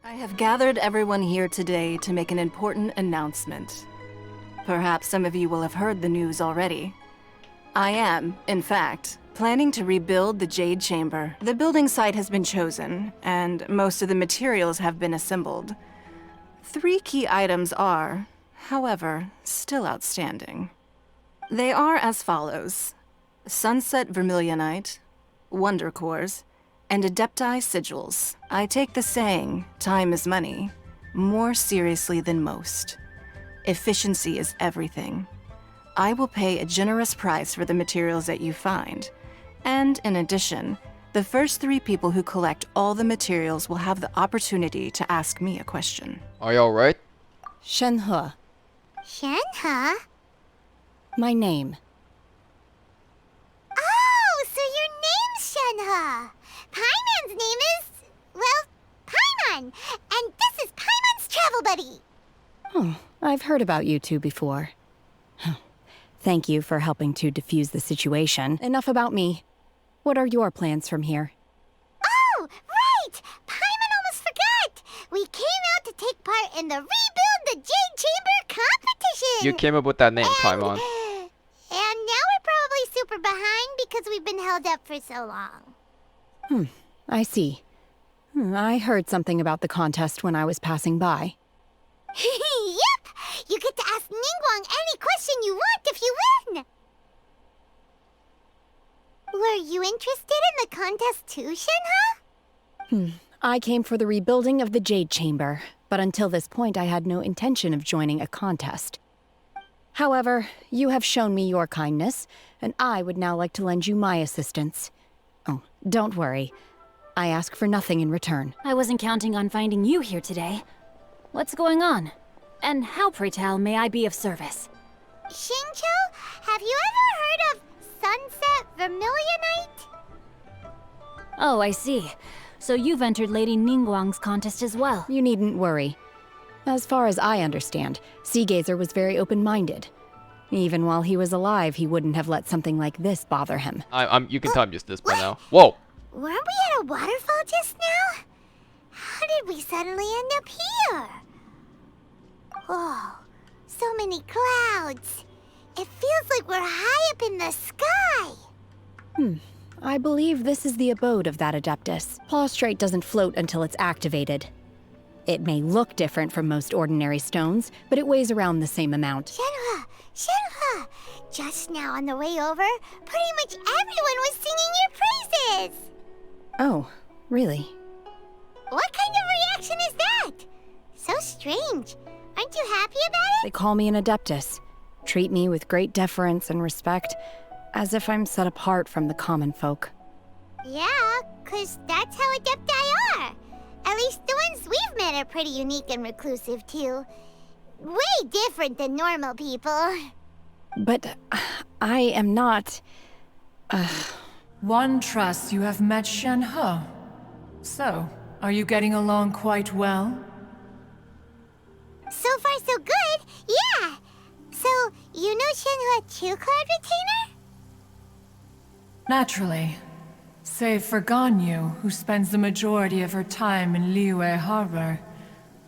I have gathered everyone here today to make an important announcement. Perhaps some of you will have heard the news already. I am, in fact, planning to rebuild the Jade Chamber. The building site has been chosen, and most of the materials have been assembled. 3 key items are, however, still outstanding. They are as follows: Sunset Vermilionite, Wonder Cores, and Adepti Sigils. I take the saying, time is money, more seriously than most. Efficiency is everything. I will pay a generous price for the materials that you find, and in addition, the first 3 people who collect all the materials will have the opportunity to ask me a question. Are you alright? Shenhe. Shenhe? My name. Oh, so your name's Shenhe. Paimon's name is, well, Paimon. And this is Paimon's travel buddy. Oh, I've heard about you two before. Thank you for helping to defuse the situation. Enough about me. What are your plans from here? Oh, right! Paimon almost forgot! We came out to take part in the Rebuild the Jade Chamber competition! You came up with that name, Paimon. And now we're probably super behind because we've been held up for so long. I see. I heard something about the contest when I was passing by. Yep! You get to ask Ningguang any question you want if you win! Were you interested in the contest too, Shenhe? I came for the rebuilding of the Jade Chamber, but until this point I had no intention of joining a contest. However, you have shown me your kindness, and I would now like to lend you my assistance. Oh, don't worry. I ask for nothing in return. I wasn't counting on finding you here today. What's going on? And how, pray tell, may I be of service? Xingqiu, have you ever heard of Sunset Vermilionite? Oh, I see. So you've entered Lady Ningguang's contest as well. You needn't worry. As far as I understand, Seagazer was very open-minded. Even while he was alive, he wouldn't have let something like this bother him. You can tell I'm just this by now. Whoa! Weren't we at a waterfall just now? How did we suddenly end up here? Oh, so many clouds. It feels like we're high up in the sky. I believe this is the abode of that Adeptus. Prostrate doesn't float until it's activated. It may look different from most ordinary stones, but it weighs around the same amount. Shenhe! Just now on the way over, pretty much everyone was singing your praises. Oh, really? What kind of reaction is that? So strange. Aren't you happy about They it? call me an Adeptus, treat me with great deference and respect, as if I'm set apart from the common folk. Yeah, 'cause that's how Adepti are. At least the ones we've met are pretty unique and reclusive, too. Way different than normal people. But I am not... One trusts you have met Shenhe. So, are you getting along quite well? So far, so good, yeah. So, you know Shenhe True Cloud Retainer? Naturally. Save for Ganyu, who spends the majority of her time in Liyue Harbor.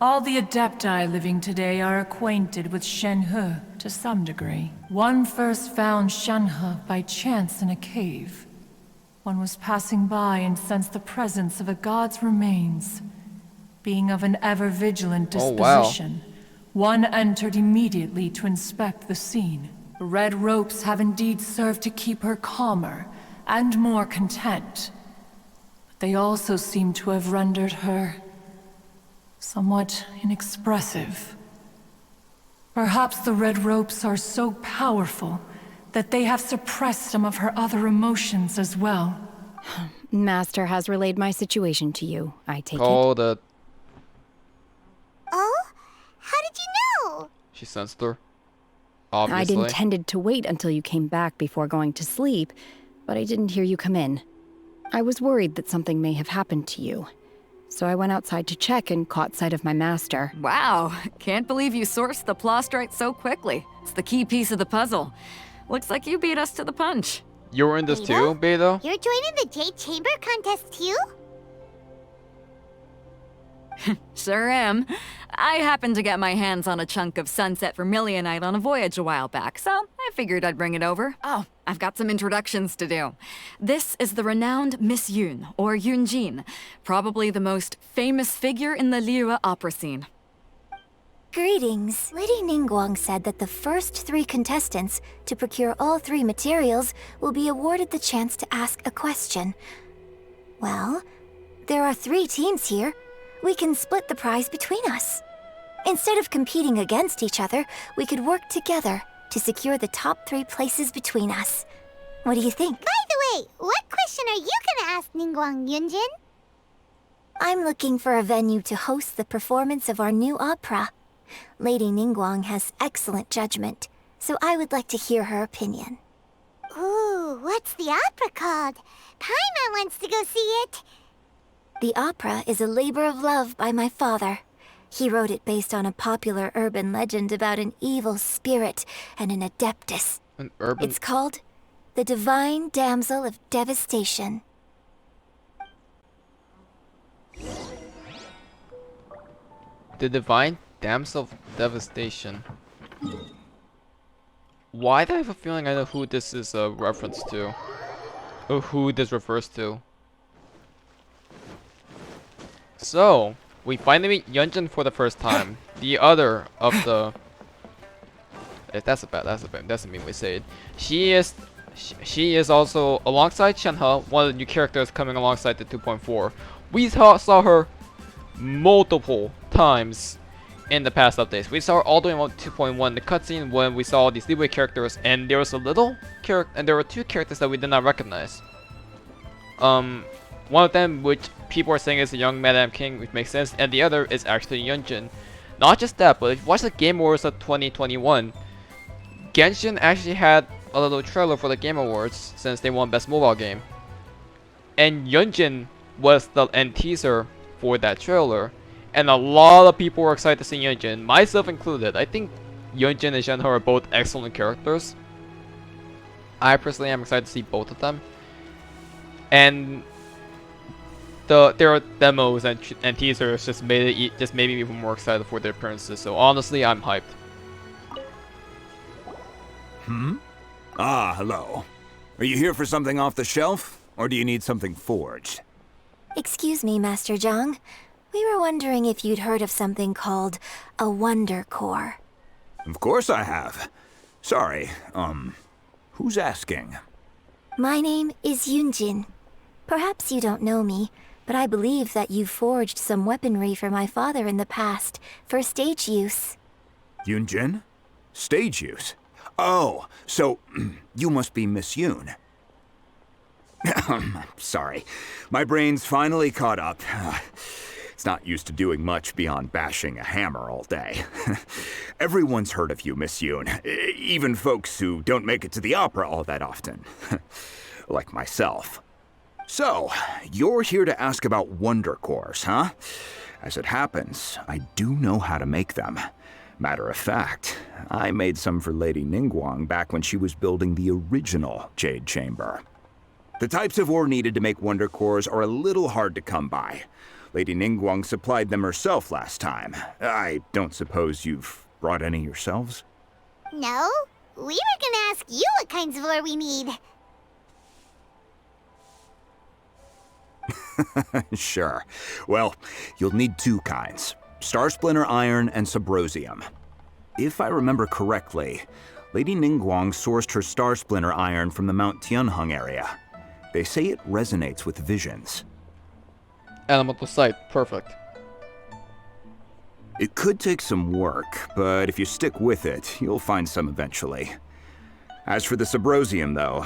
All the Adepti living today are acquainted with Shenhe to some degree. One first found Shenhe by chance in a cave. One was passing by and sensed the presence of a god's remains. Being of an ever-vigilant disposition, one entered immediately to inspect the scene. The red ropes have indeed served to keep her calmer and more content. But they also seem to have rendered her somewhat inexpressive. Perhaps the red ropes are so powerful that they have suppressed some of her other emotions as well. Master has relayed my situation to you, I take it. Hold it. Oh? How did you know? She sensed her. I'd Obviously. intended to wait until you came back before going to sleep, but I didn't hear you come in. I was worried that something may have happened to you. So I went outside to check and caught sight of my master. Wow, can't believe you sourced the Prostrate so quickly. It's the key piece of the puzzle. Looks like you beat us to the punch. You were in this too, Beidou? You're joining the Jade Chamber contest too? Sure am. I happened to get my hands on a chunk of Sunset Vermilionite on a voyage a while back, so I figured I'd bring it over. Oh, I've got some introductions to do. This is the renowned Miss Yun, or Yun Jin, probably the most famous figure in the Liyue opera scene. Greetings. Lady Ningguang said that the first 3 contestants to procure all 3 materials will be awarded the chance to ask a question. Well, there are 3 teams here. We can split the prize between us. Instead of competing against each other, we could work together to secure the top 3 places between us. What do you think? By the way, what question are you gonna ask Ningguang Yun Jin? I'm looking for a venue to host the performance of our new opera. Lady Ningguang has excellent judgment, so I would like to hear her opinion. Ooh, what's the opera called? Paimon wants to go see it. The opera is a labor of love by my father. He wrote it based on a popular urban legend about an evil spirit and an adeptus. An urban... It's called The Divine Damsel of Devastation. The Divine Damsel of Devastation. Why do I have a feeling I know who this is a reference to? Or who this refers to? So, we finally meet Yun Jin for the first time. The other of the... That's a mean way to say it. She is also, alongside Shenhe, one of the new characters coming alongside the 2.4. We saw her multiple times in the past updates. We saw her all the way on 2.1, the cutscene when we saw these Liyue characters, and there was a little character, and there were 2 characters that we did not recognize. One of them, which people are saying is a young Madame King, which makes sense, and the other is actually Yun Jin. Not just that, but if you watch the Game Awards of 2021, Genshin actually had a little trailer for the Game Awards since they won Best Mobile Game. And Yun Jin was the end teaser for that trailer. And a lot of people were excited to see Yun Jin, myself included. I think Yun Jin and Shenhe are both excellent characters. I personally am excited to see both of them. And there are demos and teasers just made me even more excited for their appearances. So honestly, I'm hyped. Ah, hello. Are you here for something off the shelf, or do you need something forged? Excuse me, Master Zhang. We were wondering if you'd heard of something called a Wonder Core. Of course I have. Sorry, who's asking? My name is Yun Jin. Perhaps you don't know me, but I believe that you forged some weaponry for my father in the past, for stage use. Yun Jin? Stage use? Oh, so you must be Miss Yun. Sorry, my brain's finally caught up. It's not used to doing much beyond bashing a hammer all day. Everyone's heard of you, Miss Yun, even folks who don't make it to the opera all that often. Like myself. So, you're here to ask about Wonder Cores, huh? As it happens, I do know how to make them. Matter of fact, I made some for Lady Ningguang back when she was building the original Jade Chamber. The types of ore needed to make Wonder Cores are a little hard to come by. Lady Ningguang supplied them herself last time. I don't suppose you've brought any yourselves? No, we were gonna ask you what kinds of ore we need. Sure. Well, you'll need 2 kinds. Star Splinter Iron and Subrosium. If I remember correctly, Lady Ningguang sourced her Star Splinter Iron from the Mount Tianheng area. They say it resonates with visions. Elemental Sight, perfect. It could take some work, but if you stick with it, you'll find some eventually. As for the Subrosium, though,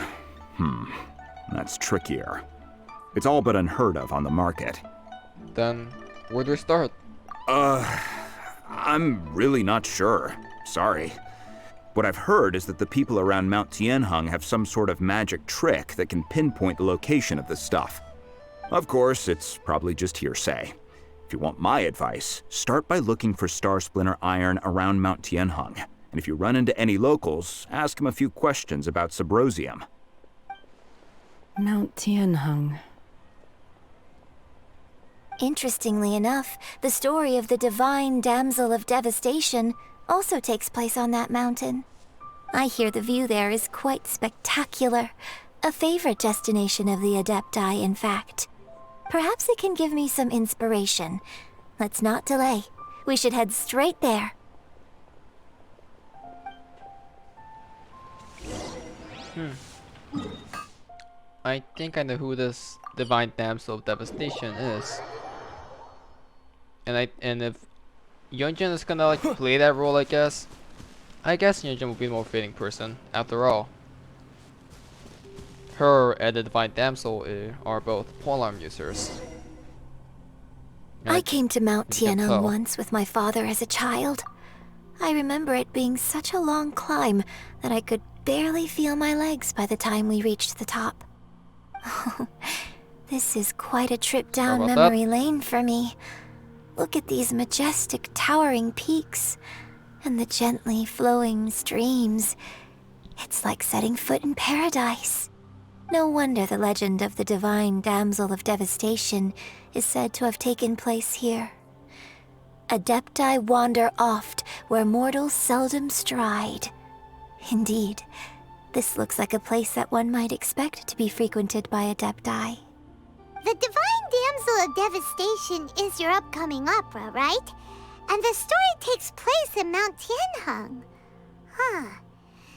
that's trickier. It's all but unheard of on the market. Then, where do we start? I'm really not sure. Sorry. What I've heard is that the people around Mount Tianheng have some sort of magic trick that can pinpoint the location of the stuff. Of course, it's probably just hearsay. If you want my advice, start by looking for Star Splinter Iron around Mount Tianheng. And if you run into any locals, ask them a few questions about Subrosium. Mount Tianheng. Interestingly enough, the story of the Divine Damsel of Devastation also takes place on that mountain. I hear the view there is quite spectacular. A favorite destination of the Adepti, in fact. Perhaps it can give me some inspiration. Let's not delay. We should head straight there. I think I know who this Divine Damsel of Devastation is. And if Yun Jin is gonna like play that role, I guess Yun Jin would be the more fitting person. After all, her and the Divine Damsel are both polearm users. And I came to Mount you can Tianeng tell. once with my father as a child. I remember it being such a long climb that I could barely feel my legs by the time we reached the top. This is quite a trip down about memory lane for me. Look at these majestic towering peaks and the gently flowing streams. It's like setting foot in paradise. No wonder the legend of the Divine Damsel of Devastation is said to have taken place here. Adepti wander oft where mortals seldom stride. Indeed, this looks like a place that one might expect to be frequented by Adepti. The Divine Damsel of Devastation is your upcoming opera, right? And the story takes place in Mount Tianheng. Huh.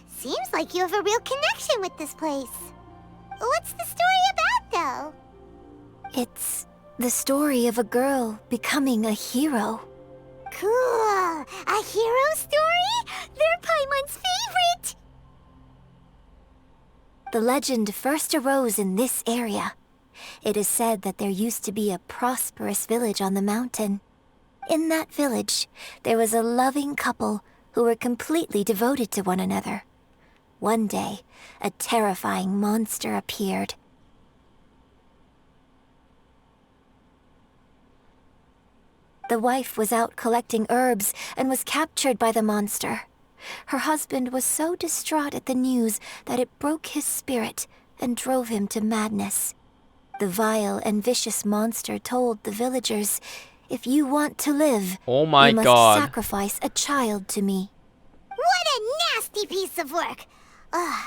Seems like you have a real connection with this place. What's the story about, though? It's the story of a girl becoming a hero. Cool. A hero story? They're Paimon's favorite! The legend first arose in this area. It is said that there used to be a prosperous village on the mountain. In that village, there was a loving couple who were completely devoted to one another. One day, a terrifying monster appeared. The wife was out collecting herbs and was captured by the monster. Her husband was so distraught at the news that it broke his spirit and drove him to madness. The vile and vicious monster told the villagers, "If you want to live, Oh my you must god. sacrifice a child to me." What a nasty piece of work! Ugh.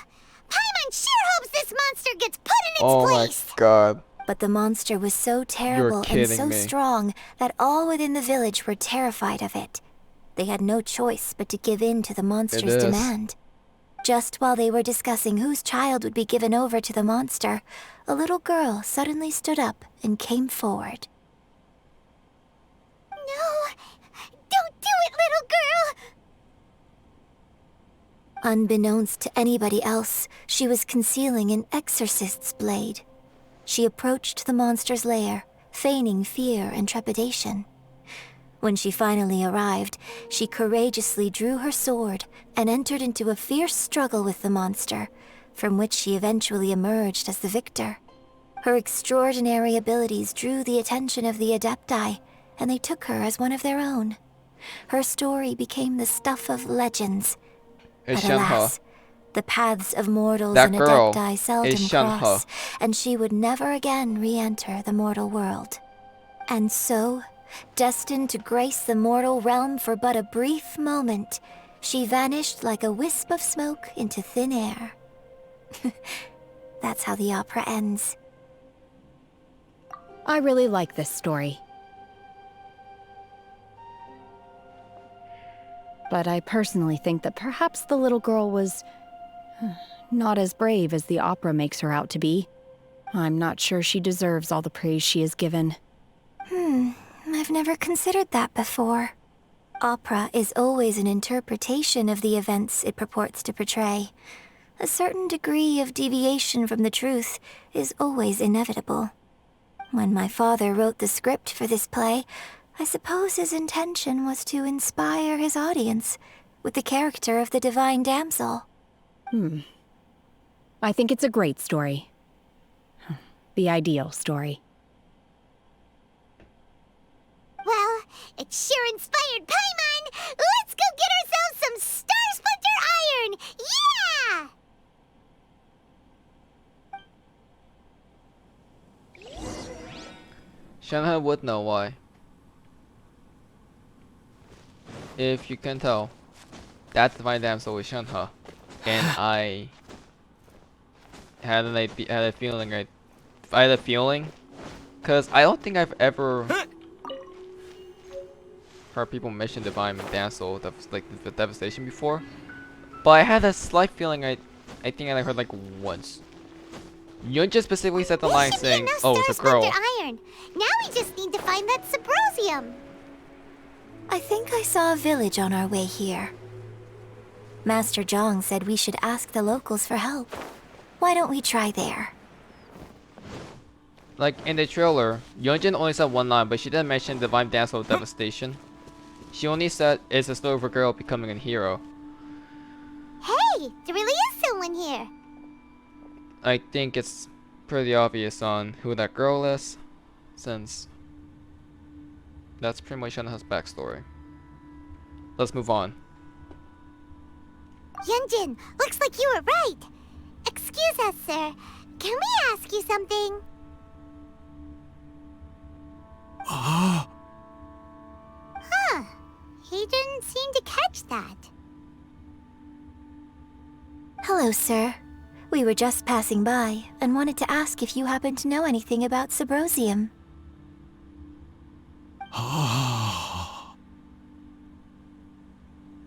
Paimon sure hopes this monster gets put in its Oh my place! god. But the monster was so terrible and kidding so me. strong that all within the village were terrified of it. They had no choice but to give in to the monster's is. demand. Just while they were discussing whose child would be given over to the monster, a little girl suddenly stood up and came forward. No! Don't do it, little girl! Unbeknownst to anybody else, she was concealing an exorcist's blade. She approached the monster's lair, feigning fear and trepidation. When she finally arrived, she courageously drew her sword and entered into a fierce struggle with the monster, from which she eventually emerged as the victor. Her extraordinary abilities drew the attention of the Adepti, and they took her as one of their own. Her story became the stuff of legends. It's But Shenhe. alas, the paths of mortals That and girl Adepti seldom is Shenhe. cross, and she would never again re-enter the mortal world. And so, destined to grace the mortal realm for but a brief moment, she vanished like a wisp of smoke into thin air. That's how the opera ends. I really like this story. But I personally think that perhaps the little girl was not as brave as the opera makes her out to be. I'm not sure she deserves all the praise she is given. I've never considered that before. Opera is always an interpretation of the events it purports to portray. A certain degree of deviation from the truth is always inevitable. When my father wrote the script for this play, I suppose his intention was to inspire his audience with the character of the Divine Damsel. I think it's a great story. The ideal story. Well, it sure inspired Paimon! Let's go get ourselves some Star Splinter Iron! Yeah! Shenhe would know why. If you can tell, that Divine Damsel is Shenhe, and I had a feeling, cause I don't think I've ever heard people mention Divine Damsel, like the Devastation before, but I had a slight feeling I think I heard like once. Yun just specifically said the line saying, "Oh, it's a girl." Iron. Now we just need to find that Subrosium. I think I saw a village on our way here. Master Zhang said we should ask the locals for help. Why don't we try there? Like in the trailer, Yun Jin only said one line, but she didn't mention Divine Damsel of Devastation. She only said it's a story of a girl becoming a hero. Hey, there really is someone here. I think it's pretty obvious on who that girl is, since that's pretty much Shenhe's backstory. Let's move on. Yunjin, looks like you were right. Excuse us, sir. Can we ask you something? Huh. He didn't seem to catch that. Hello, sir. We were just passing by and wanted to ask if you happen to know anything about Subrosium.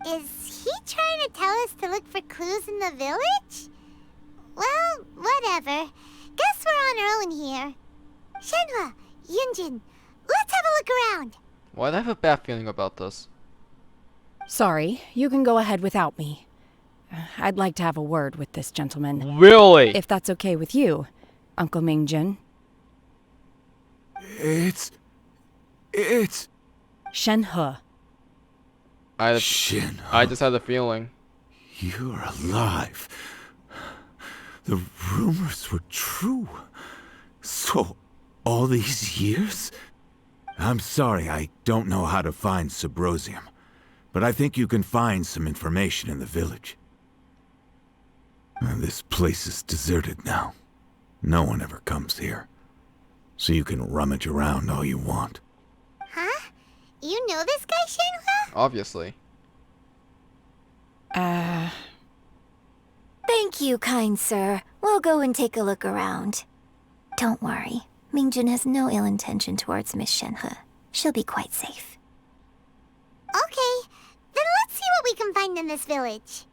Is he trying to tell us to look for clues in the village? Well, whatever. Guess we're on our own here. Shenhe, Yunjin, let's have a look around. Why do I have a bad feeling about this? Sorry, you can go ahead without me. I'd like to have a word with this gentleman. Really? If that's okay with you, Uncle Mingjin. It's... Shenhe. I just had a feeling. You're alive. The rumors were true. So, all these years? I'm sorry, I don't know how to find Subrosium, but I think you can find some information in the village. This place is deserted now. No one ever comes here. So you can rummage around all you want. Huh? You know this guy, Shenhe? Obviously. Thank you, kind sir. We'll go and take a look around. Don't worry. Mingjin has no ill intention towards Miss Shenhe. She'll be quite safe. Okay, then let's see what we can find in this village.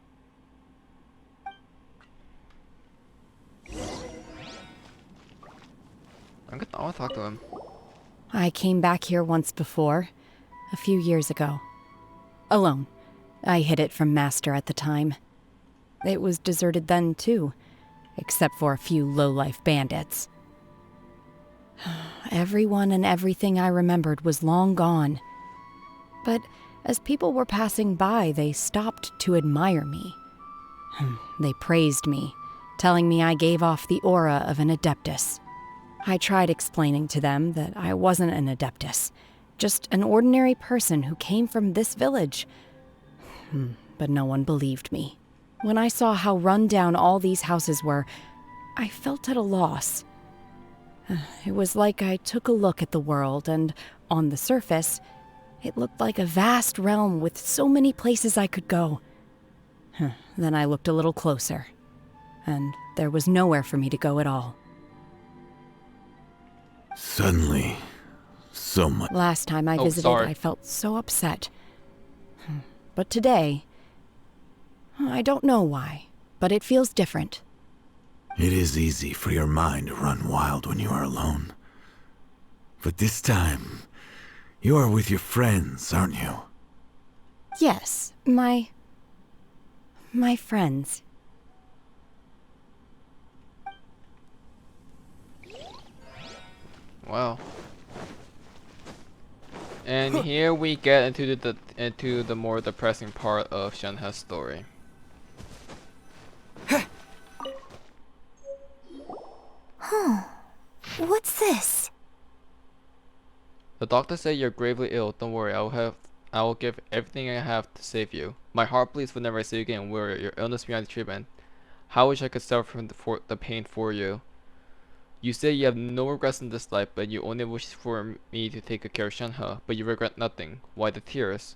I want to talk to him. I came back here once before, a few years ago. Alone. I hid it from Master at the time. It was deserted then, too, except for a few low-life bandits. Everyone and everything I remembered was long gone. But as people were passing by, they stopped to admire me. They praised me, telling me I gave off the aura of an Adeptus. I tried explaining to them that I wasn't an Adeptus, just an ordinary person who came from this village. But no one believed me. When I saw how run down all these houses were, I felt at a loss. It was like I took a look at the world, and on the surface, it looked like a vast realm with so many places I could go. Then I looked a little closer, and there was nowhere for me to go at all. Suddenly, so much... Last time I visited, I felt so upset. But today, I don't know why, but it feels different. It is easy for your mind to run wild when you are alone. But this time, you are with your friends, aren't you? Yes, my friends. Wow. And here we get into the more depressing part of Shenhe's story. What's this? The doctor said you're gravely ill. Don't worry, I will give everything I have to save you. My heart bleeds will never see you again. Worry, your illness beyond treatment. How wish I could suffer from the pain for you. You say you have no regrets in this life, but you only wish for me to take good care of Shenhe, but you regret nothing. Why the tears?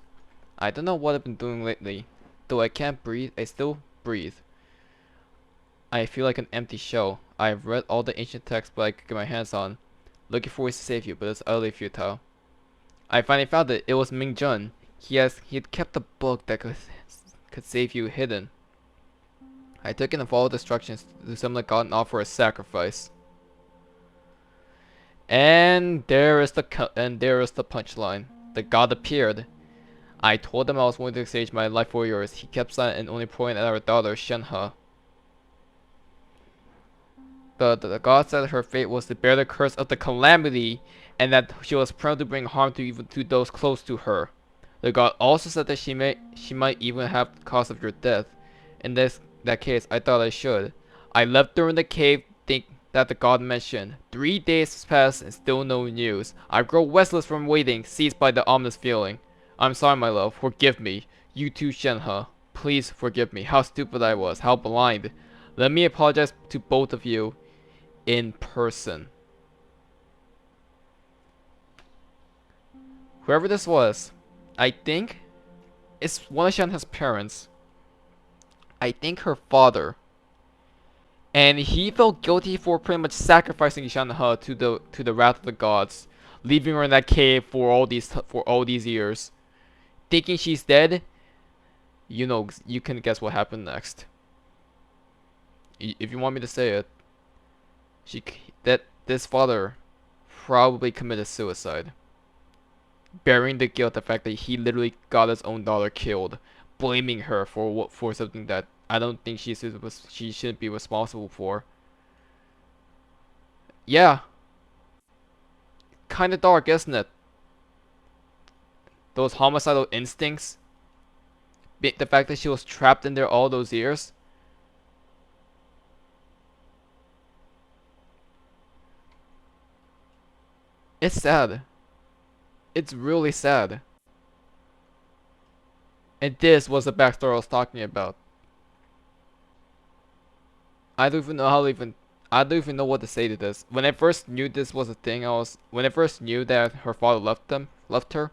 I don't know what I've been doing lately. Though I can't breathe, I still breathe. I feel like an empty shell. I've read all the ancient texts but I could get my hands on, looking for ways to save you, but it's utterly futile. I finally found it. It was Mingjun. He had kept a book that could save you hidden. I took it and followed the instructions to summon the god and offer a sacrifice. And there is the punchline. The god appeared. I told him I was willing to exchange my life for yours. He kept silent and only pointed at our daughter, Shenhe. But the god said her fate was to bear the curse of the calamity, and that she was prone to bring harm to those close to her. The god also said that she might even have the cause of your death. In that case, I thought I should. I left her in the cave, that the god mentioned. 3 days passed and still no news. I grow restless from waiting, seized by the ominous feeling. I'm sorry, my love. Forgive me. You too, Shenhe. Please forgive me. How stupid I was. How blind. Let me apologize to both of you in person. Whoever this was, I think it's one of Shenhe's parents. I think her father. And he felt guilty for pretty much sacrificing Shenhe to the wrath of the gods, leaving her in that cave for all these years. Thinking she's dead, you can guess what happened next. If you want me to say it, this father probably committed suicide, bearing the guilt, the fact that he literally got his own daughter killed, blaming her for something that I don't think she shouldn't be responsible for. Yeah, kind of dark, isn't it? Those homicidal instincts, the fact that she was trapped in there all those years. It's sad. It's really sad. And this was the backstory I was talking about. I don't even know what to say to this. When I first knew this was a thing, when I first knew that her father left her,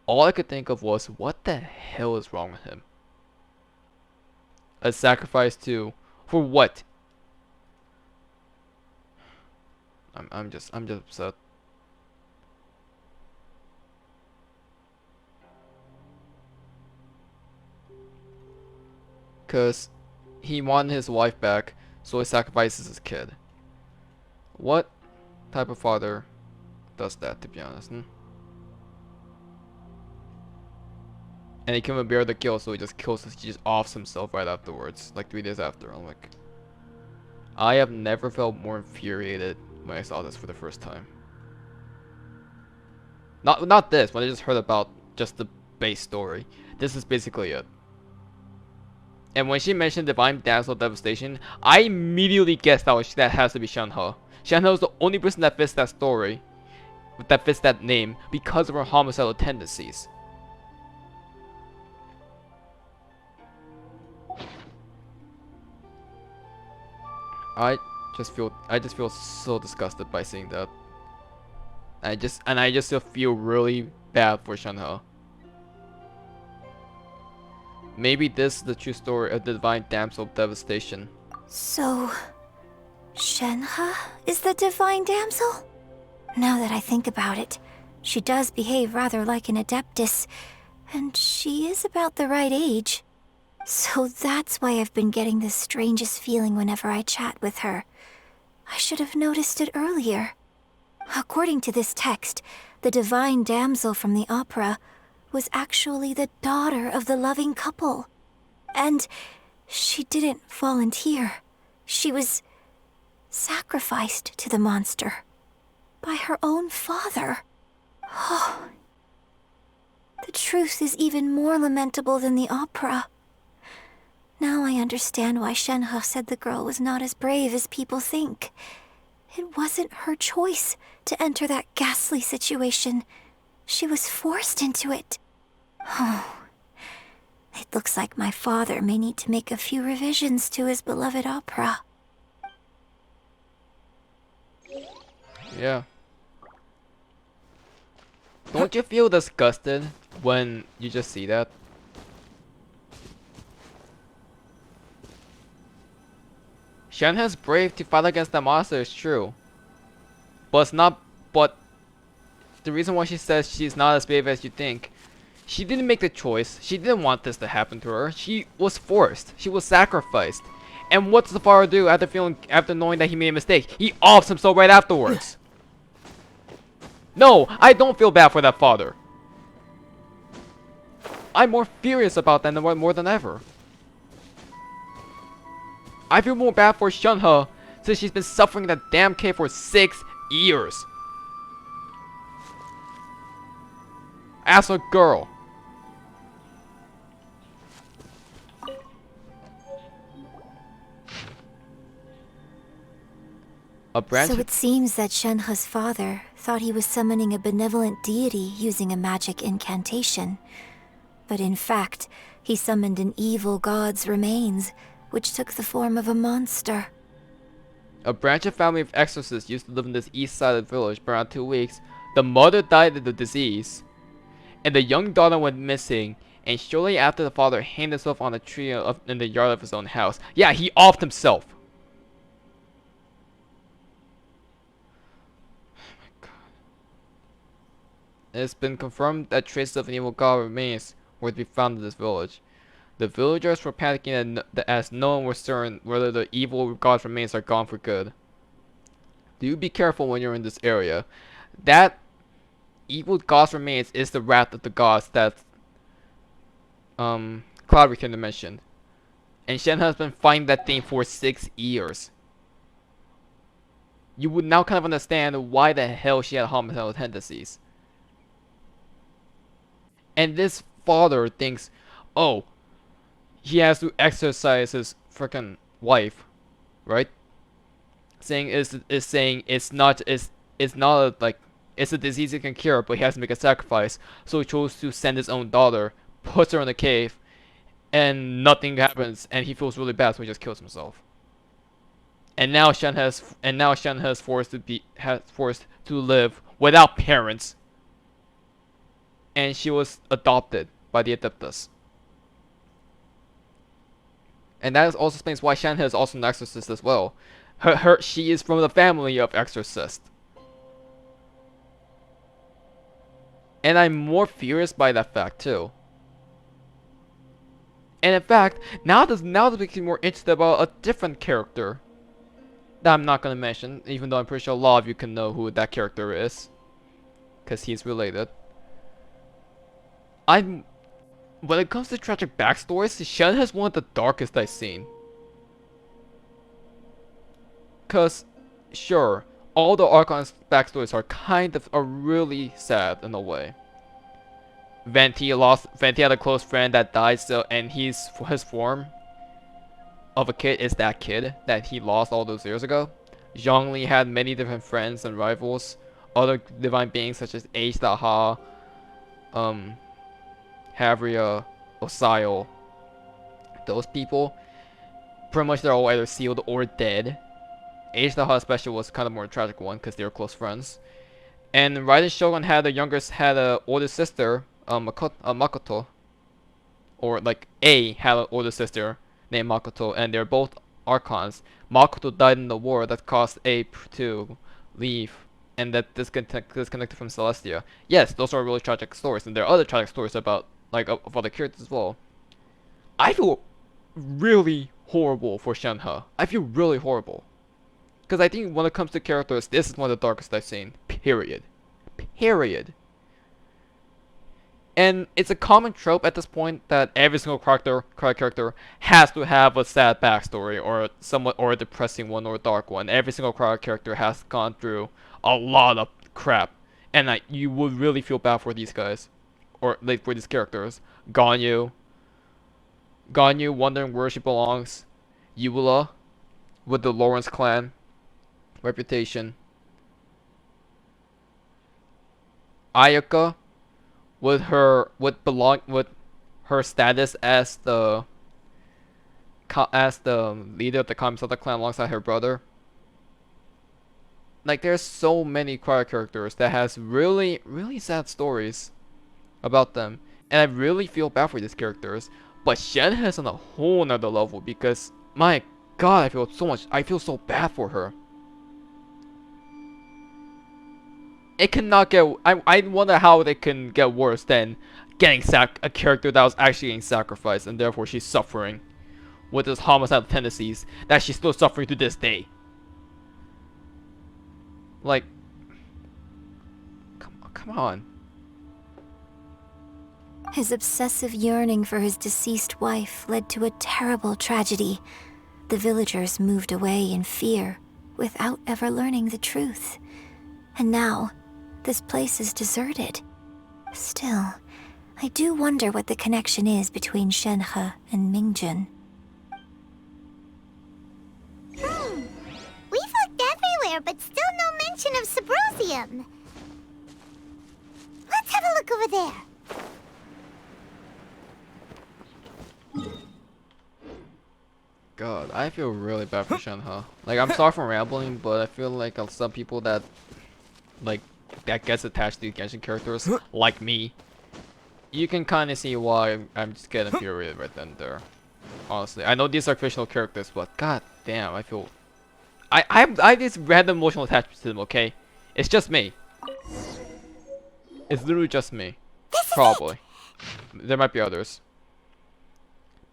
all I could think of was, what the hell is wrong with him? A sacrifice for what? I'm just upset. Cause he wanted his wife back, so he sacrifices his kid. What type of father does that, to be honest? And he couldn't bear the guilt, so he just offs himself right afterwards, like 3 days after. I'm like, I have never felt more infuriated when I saw this for the first time. Not this, when I just heard about just the base story. This is basically it. And when she mentioned Divine Damsel of Devastation, I immediately guessed that has to be Shenhe. Shenhe is the only person that fits that story, that fits that name, because of her homicidal tendencies. I just feel so disgusted by seeing that. I just feel really bad for Shenhe. Maybe this is the true story of the Divine Damsel of Devastation. So, Shenhe is the Divine Damsel? Now that I think about it, she does behave rather like an Adeptus, and she is about the right age. So that's why I've been getting the strangest feeling whenever I chat with her. I should have noticed it earlier. According to this text, the Divine Damsel from the opera was actually the daughter of the loving couple. And she didn't volunteer. She was sacrificed to the monster by her own father. Oh, the truth is even more lamentable than the opera. Now I understand why Shenhe said the girl was not as brave as people think. It wasn't her choice to enter that ghastly situation. She was forced into it. Oh, it looks like my father may need to make a few revisions to his beloved opera. Yeah. Don't you feel disgusted when you just see that? Shenhe's brave to fight against the monster is true. But it's not, but the reason why she says she's not as brave as you think, she didn't make the choice. She didn't want this to happen to her. She was forced. She was sacrificed. And what does the father do after knowing that he made a mistake? He offs himself right afterwards. No, I don't feel bad for that father. I'm more furious about that more than ever. I feel more bad for Shenhe since she's been suffering in that damn cave for 6 years. As a girl. So it seems that Shenhe's father thought he was summoning a benevolent deity using a magic incantation. But in fact, he summoned an evil god's remains, which took the form of a monster. A branch of family of exorcists used to live in this east side of the village for around 2 weeks. The mother died of the disease, and the young daughter went missing, and shortly after the father hanged himself on a tree in the yard of his own house. Yeah, he offed himself. It's been confirmed that traces of an evil god remains were to be found in this village. The villagers were panicking as no one was certain whether the evil god's remains are gone for good. Do be careful when you're in this area. That evil god's remains is the wrath of the gods that Cloud Reclaimer mentioned. And Shen has been fighting that thing for 6 years. You would now kind of understand why the hell she had homicidal tendencies. And this father thinks, oh, he has to exorcise his freaking wife, right? Saying it's not like it's a disease he can cure, but he has to make a sacrifice. So he chose to send his own daughter, puts her in a cave, and nothing happens, and he feels really bad, so he just kills himself. And now Shen has forced to live without parents. And she was adopted by the Adeptus. And that also explains why Shenhe is also an exorcist as well. She is from the family of exorcists. And I'm more furious by that fact too. And in fact, now this makes me more interested about a different character that I'm not gonna mention, even though I'm pretty sure a lot of you can know who that character is, because he's related. When it comes to tragic backstories, Shen has one of the darkest I've seen. Cause, sure, all the Archon's backstories are really sad in a way. Venti had a close friend that died, and his form of a kid is that kid that he lost all those years ago. Zhongli had many different friends and rivals, other divine beings such as H.Ha, Havria, Osial. Those people, pretty much they're all either sealed or dead. H.Ha especially was kind of more tragic one because they were close friends. And Raiden Shogun had a older sister, Makoto, or like had an older sister named Makoto, and they're both Archons. Makoto died in the war that caused A to leave and that disconnected from Celestia. Yes, those are really tragic stories, and there are other tragic stories about of other characters as well. I feel really horrible for Shenhe. I feel really horrible. Because I think when it comes to characters, this is one of the darkest I've seen. Period. Period. And it's a common trope at this point that every single character has to have a sad backstory, or a depressing one, or a dark one. Every single character has gone through a lot of crap, and you would really feel bad for these guys, or like for these characters. Ganyu, wondering where she belongs. Eula, with the Lawrence clan reputation. Ayaka, with her status as the leader of the Kamisata clan alongside her brother. like there's so many choir characters that has really, really sad stories about them, and I really feel bad for these characters. But Shenhe is on a whole nother level because my God, I feel so bad for her. It cannot get. I wonder how it can get worse than getting a character that was actually getting sacrificed, and therefore she's suffering with those homicidal tendencies that she's still suffering to this day. Like, come on. His obsessive yearning for his deceased wife led to a terrible tragedy. The villagers moved away in fear, without ever learning the truth. And now, this place is deserted. Still, I do wonder what the connection is between Shenhe and Mingjun. We've looked everywhere, but still no mention of Subrosium. Let's have a look over there. God, I feel really bad for Shenhe. Like, I'm sorry for rambling, but I feel like some people that, like, that gets attached to Genshin characters, like me, you can kind of see why I'm just getting infuriated right then and there. Honestly, I know these are fictional characters, but god damn, I feel... I have this random emotional attachment to them, okay? It's just me. It's literally just me. Probably. There might be others.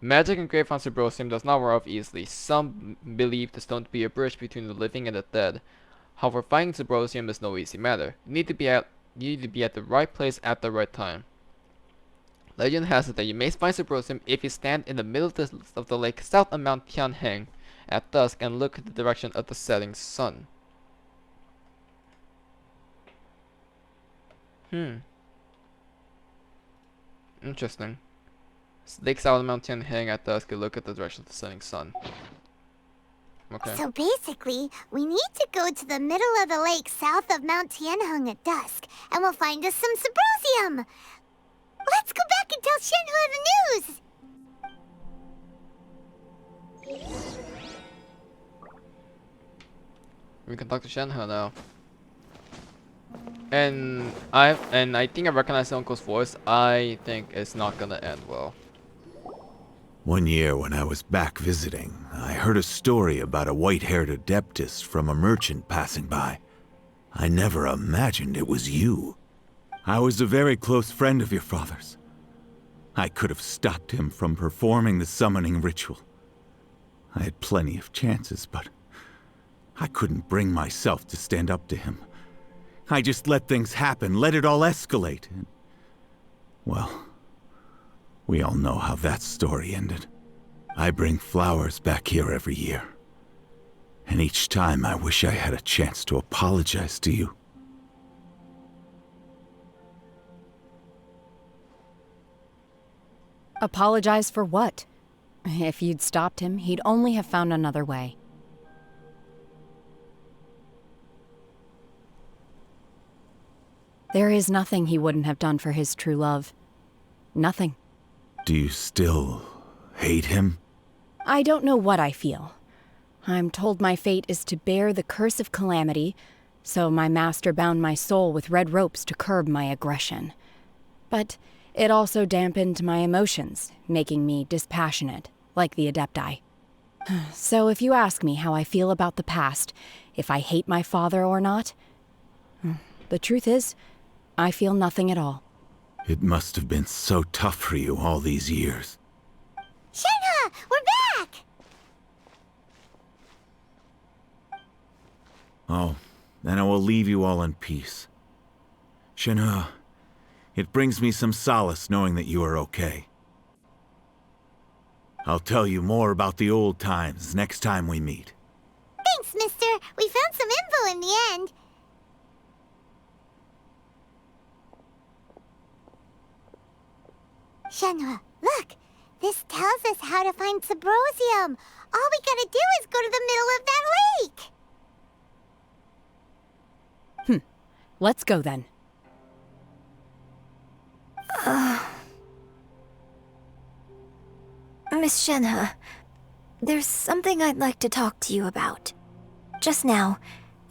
Magic engraved on Subrosium does not wear off easily. Some believe the stone to be a bridge between the living and the dead. However, finding Subrosium is no easy matter. You need to be at the right place at the right time. Legend has it that you may find Subrosium if you stand in the middle of the lake south of Mount Tianheng at dusk and look in the direction of the setting sun. Interesting. Lake south of Mount Tianheng at dusk and look at the direction of the setting sun. Okay. So basically, we need to go to the middle of the lake south of Mount Tianheng at dusk, and we'll find us some Subrosium. Let's go back and tell Shenhe the news! We can talk to Shenhe now. And I think I recognize the uncle's voice. I think it's not gonna end well. One year when I was back visiting, I heard a story about a white-haired adeptus from a merchant passing by. I never imagined it was you. I was a very close friend of your father's. I could have stopped him from performing the summoning ritual. I had plenty of chances, but I couldn't bring myself to stand up to him. I just let things happen, let it all escalate. And, well, we all know how that story ended. I bring flowers back here every year. And each time I wish I had a chance to apologize to you. Apologize for what? If you'd stopped him, he'd only have found another way. There is nothing he wouldn't have done for his true love. Nothing. Do you still hate him? I don't know what I feel. I'm told my fate is to bear the curse of calamity, so my master bound my soul with red ropes to curb my aggression. But it also dampened my emotions, making me dispassionate, like the Adepti. So if you ask me how I feel about the past, if I hate my father or not, the truth is, I feel nothing at all. It must have been so tough for you all these years. Shenhe, we're back! Oh, then I will leave you all in peace. Shenhe, it brings me some solace knowing that you are okay. I'll tell you more about the old times next time we meet. Thanks, mister. We found some info in the end. Shenhe, look! This tells us how to find Subrosium. All we gotta do is go to the middle of that lake! Let's go then. Miss Shenhe, there's something I'd like to talk to you about. Just now,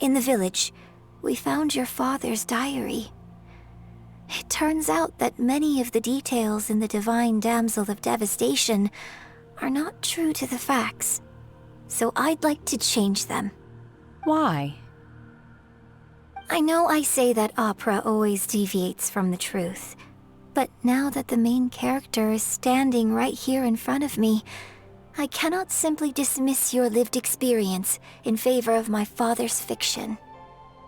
In the village, we found your father's diary. It turns out that many of the details in the Divine Damsel of Devastation are not true to the facts. So I'd like to change them. Why? I know I say that opera always deviates from the truth, but now that the main character is standing right here in front of me, I cannot simply dismiss your lived experience in favor of my father's fiction.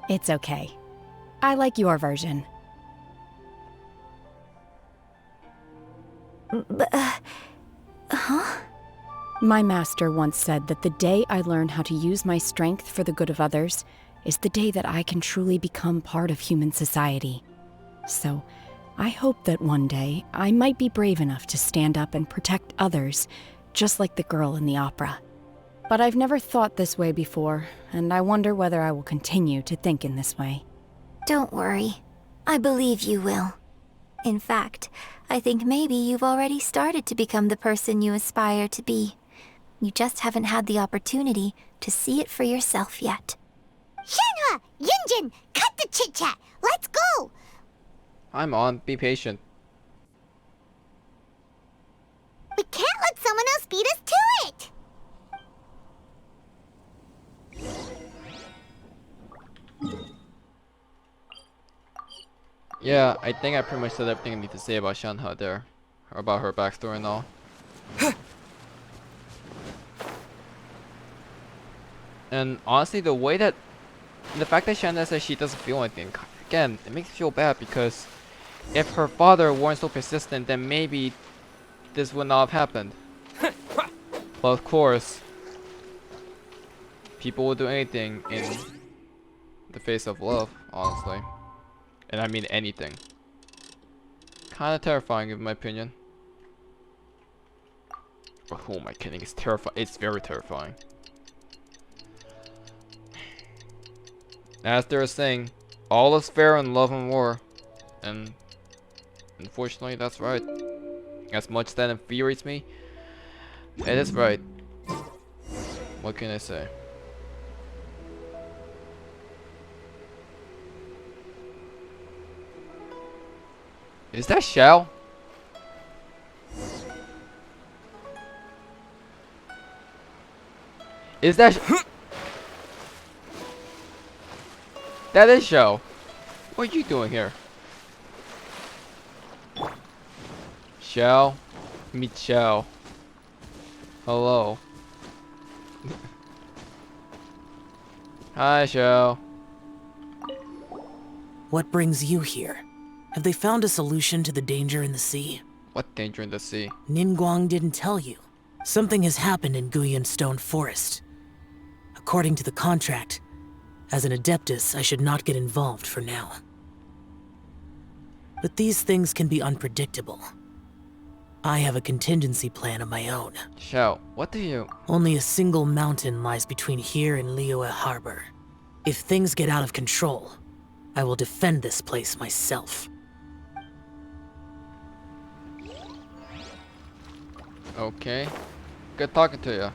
It's okay. I like your version. Huh? My master once said that the day I learn how to use my strength for the good of others is the day that I can truly become part of human society. So, I hope that one day I might be brave enough to stand up and protect others, just like the girl in the opera. But I've never thought this way before, and I wonder whether I will continue to think in this way. Don't worry. I believe you will. In fact, I think maybe you've already started to become the person you aspire to be. You just haven't had the opportunity to see it for yourself yet. Shenhe! Yun Jin! Cut the chit-chat! Let's go! I'm on. Be patient. We can't let someone else beat us to it! Yeah, I think I pretty much said everything I need to say about Shenhe there. Or about her backstory and all. And honestly, the fact that Shenhe says she doesn't feel anything, again, it makes me feel bad because if her father weren't so persistent, then maybe this would not have happened. But of course, people will do anything in the face of love, honestly. And I mean anything. Kinda terrifying in my opinion. But who am I kidding? It's terrifying. It's very terrifying. As they're saying, all is fair in love and war. And unfortunately, that's right. As much as that infuriates me, it is right. What can I say? Is that Xiao? Is that that is Xiao. What are you doing here? Xiao? Meet Xiao. Hello. Hi, Xiao. What brings you here? Have they found a solution to the danger in the sea? What danger in the sea? Ningguang didn't tell you. Something has happened in Guyun Stone Forest. According to the contract, as an Adeptus, I should not get involved for now. But these things can be unpredictable. I have a contingency plan of my own. Xiao, what do you... Only a single mountain lies between here and Liyue Harbor. If things get out of control, I will defend this place myself. Okay. Good talking to you.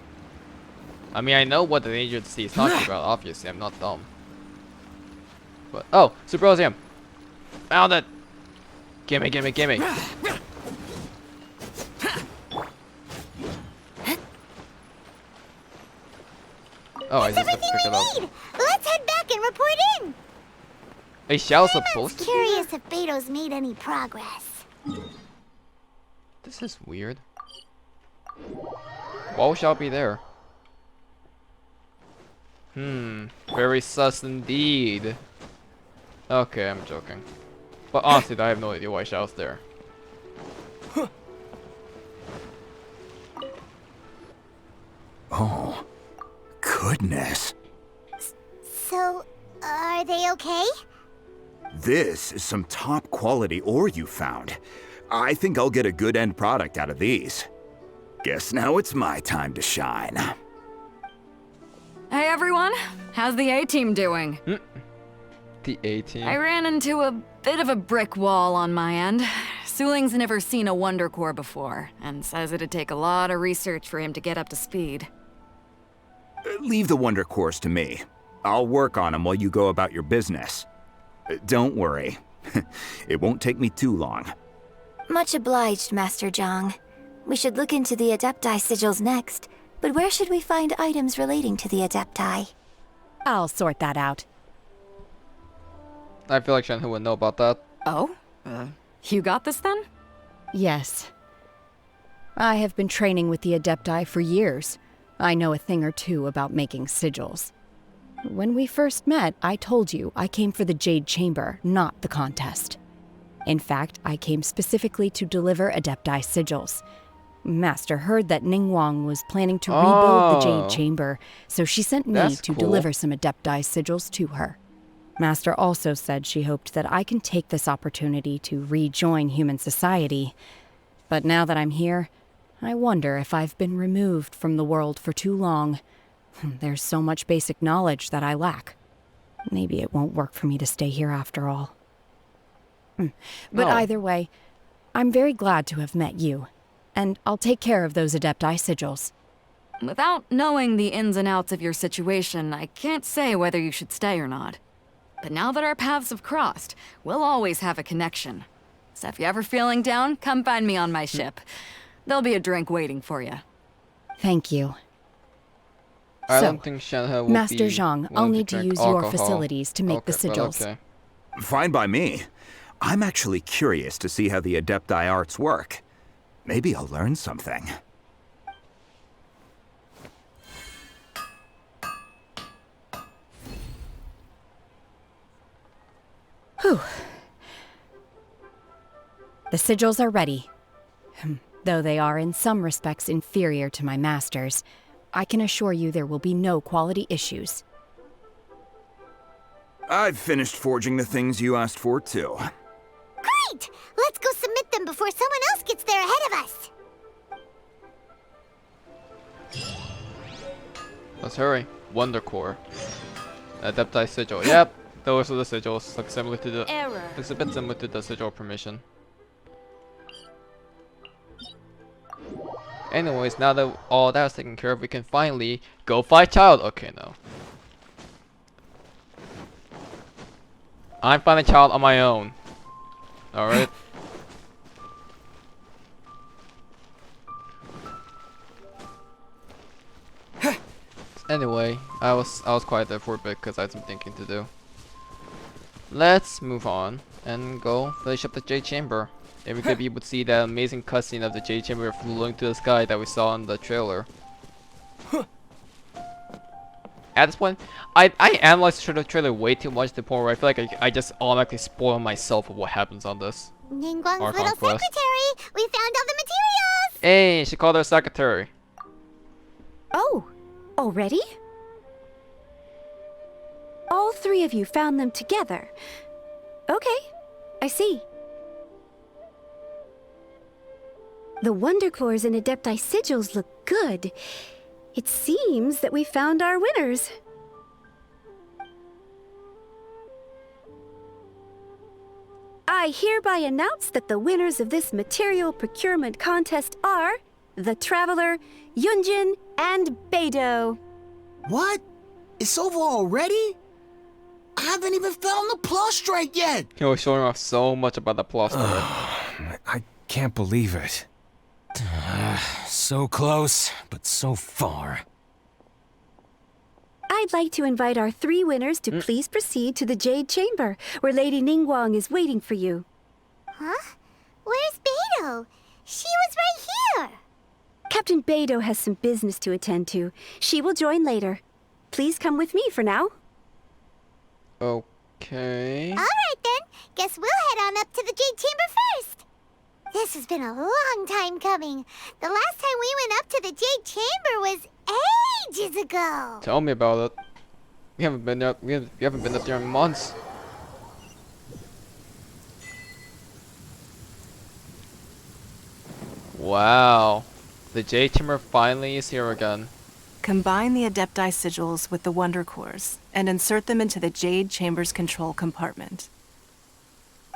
I mean, I know what the danger of the sea is talking about, obviously. I'm not dumb. But, oh! Superosium! Found it! Gimme, gimme, gimme! Oh, I just have to pick it up. Let's head back and report in! Is Xiao supposed to be there? Curious if Beidou's made any progress. This is weird. Why would Xiao be there? Very sus indeed. Okay, I'm joking. But honestly, I have no idea why Xiao's there. Oh, goodness. So, are they okay? This is some top quality ore you found. I think I'll get a good end product out of these. Guess now it's my time to shine. Hey everyone, how's the A-team doing? The A-team? I ran into a bit of a brick wall on my end. Suling's never seen a Wonder Core before, and says it'd take a lot of research for him to get up to speed. Leave the Wonder Cores to me. I'll work on them while you go about your business. Don't worry. It won't take me too long. Much obliged, Master Zhang. We should look into the Adepti sigils next, but where should we find items relating to the Adepti? I'll sort that out. I feel like Shenhe would know about that. Oh? You got this then? Yes. I have been training with the Adepti for years. I know a thing or two about making sigils. When we first met, I told you I came for the Jade Chamber, not the contest. In fact, I came specifically to deliver Adepti sigils. Master heard that Ningguang was planning to rebuild the Jade Chamber, so she sent me to deliver some Adepti sigils to her. Master also said she hoped that I can take this opportunity to rejoin human society. But now that I'm here, I wonder if I've been removed from the world for too long. There's so much basic knowledge that I lack. Maybe it won't work for me to stay here after all. But either way, I'm very glad to have met you, and I'll take care of those Adepti sigils. Without knowing the ins and outs of your situation, I can't say whether you should stay or not. But now that our paths have crossed, we'll always have a connection. So if you're ever feeling down, come find me on my ship. There'll be a drink waiting for you. Thank you. I don't think Shenhe will Master be Zhang, willing I'll need to drink use your alcohol. facilities to make the sigils. Okay. Fine by me. I'm actually curious to see how the Adepti arts work. Maybe I'll learn something. Whew. The sigils are ready. Though they are in some respects inferior to my master's, I can assure you there will be no quality issues. I've finished forging the things you asked for, too. Great! Let's go submit them before someone else gets there ahead of us. Let's hurry. Wonder Core. Adepti sigil. Yep, those are the sigils. Looks similar to the. Error. Looks a bit similar to the sigil permission. Anyways, now that all that's taken care of, we can finally go fight Child. Okay, no. I'm finding Child on my own. Alright. Anyway, I was quiet there for a bit because I had some thinking to do. Let's move on and go finish up the Jade Chamber. And we could be able to see that amazing cutscene of the Jade Chamber floating to the sky that we saw in the trailer. At this point, I analyzed the trailer way too much to the point where I feel like I just automatically spoil myself of what happens on this. Ningguang's Archon little quest. secretary! We found all the materials! Hey, she called her secretary. Oh, already? All three of you found them together. Okay, I see. The Wonder Cores and Adepti sigils look good. It seems that we found our winners. I hereby announce that the winners of this material procurement contest are the Traveler, Yun Jin, and Beidou. What? It's over already? I haven't even found the plus strike yet! He was showing off so much about the plus. I can't believe it. So close, but so far. I'd like to invite our three winners to please proceed to the Jade Chamber, where Lady Ningguang is waiting for you. Huh? Where's Beidou? She was right here! Captain Beidou has some business to attend to. She will join later. Please come with me for now. Okay. Alright then, guess we'll head on up to the Jade Chamber first! This has been a long time coming. The last time we went up to the Jade Chamber was ages ago. Tell me about it. We haven't been up. We haven't been up there in months. Wow, the Jade Chamber finally is here again. Combine the Adepti sigils with the Wonder Cores and insert them into the Jade Chamber's control compartment.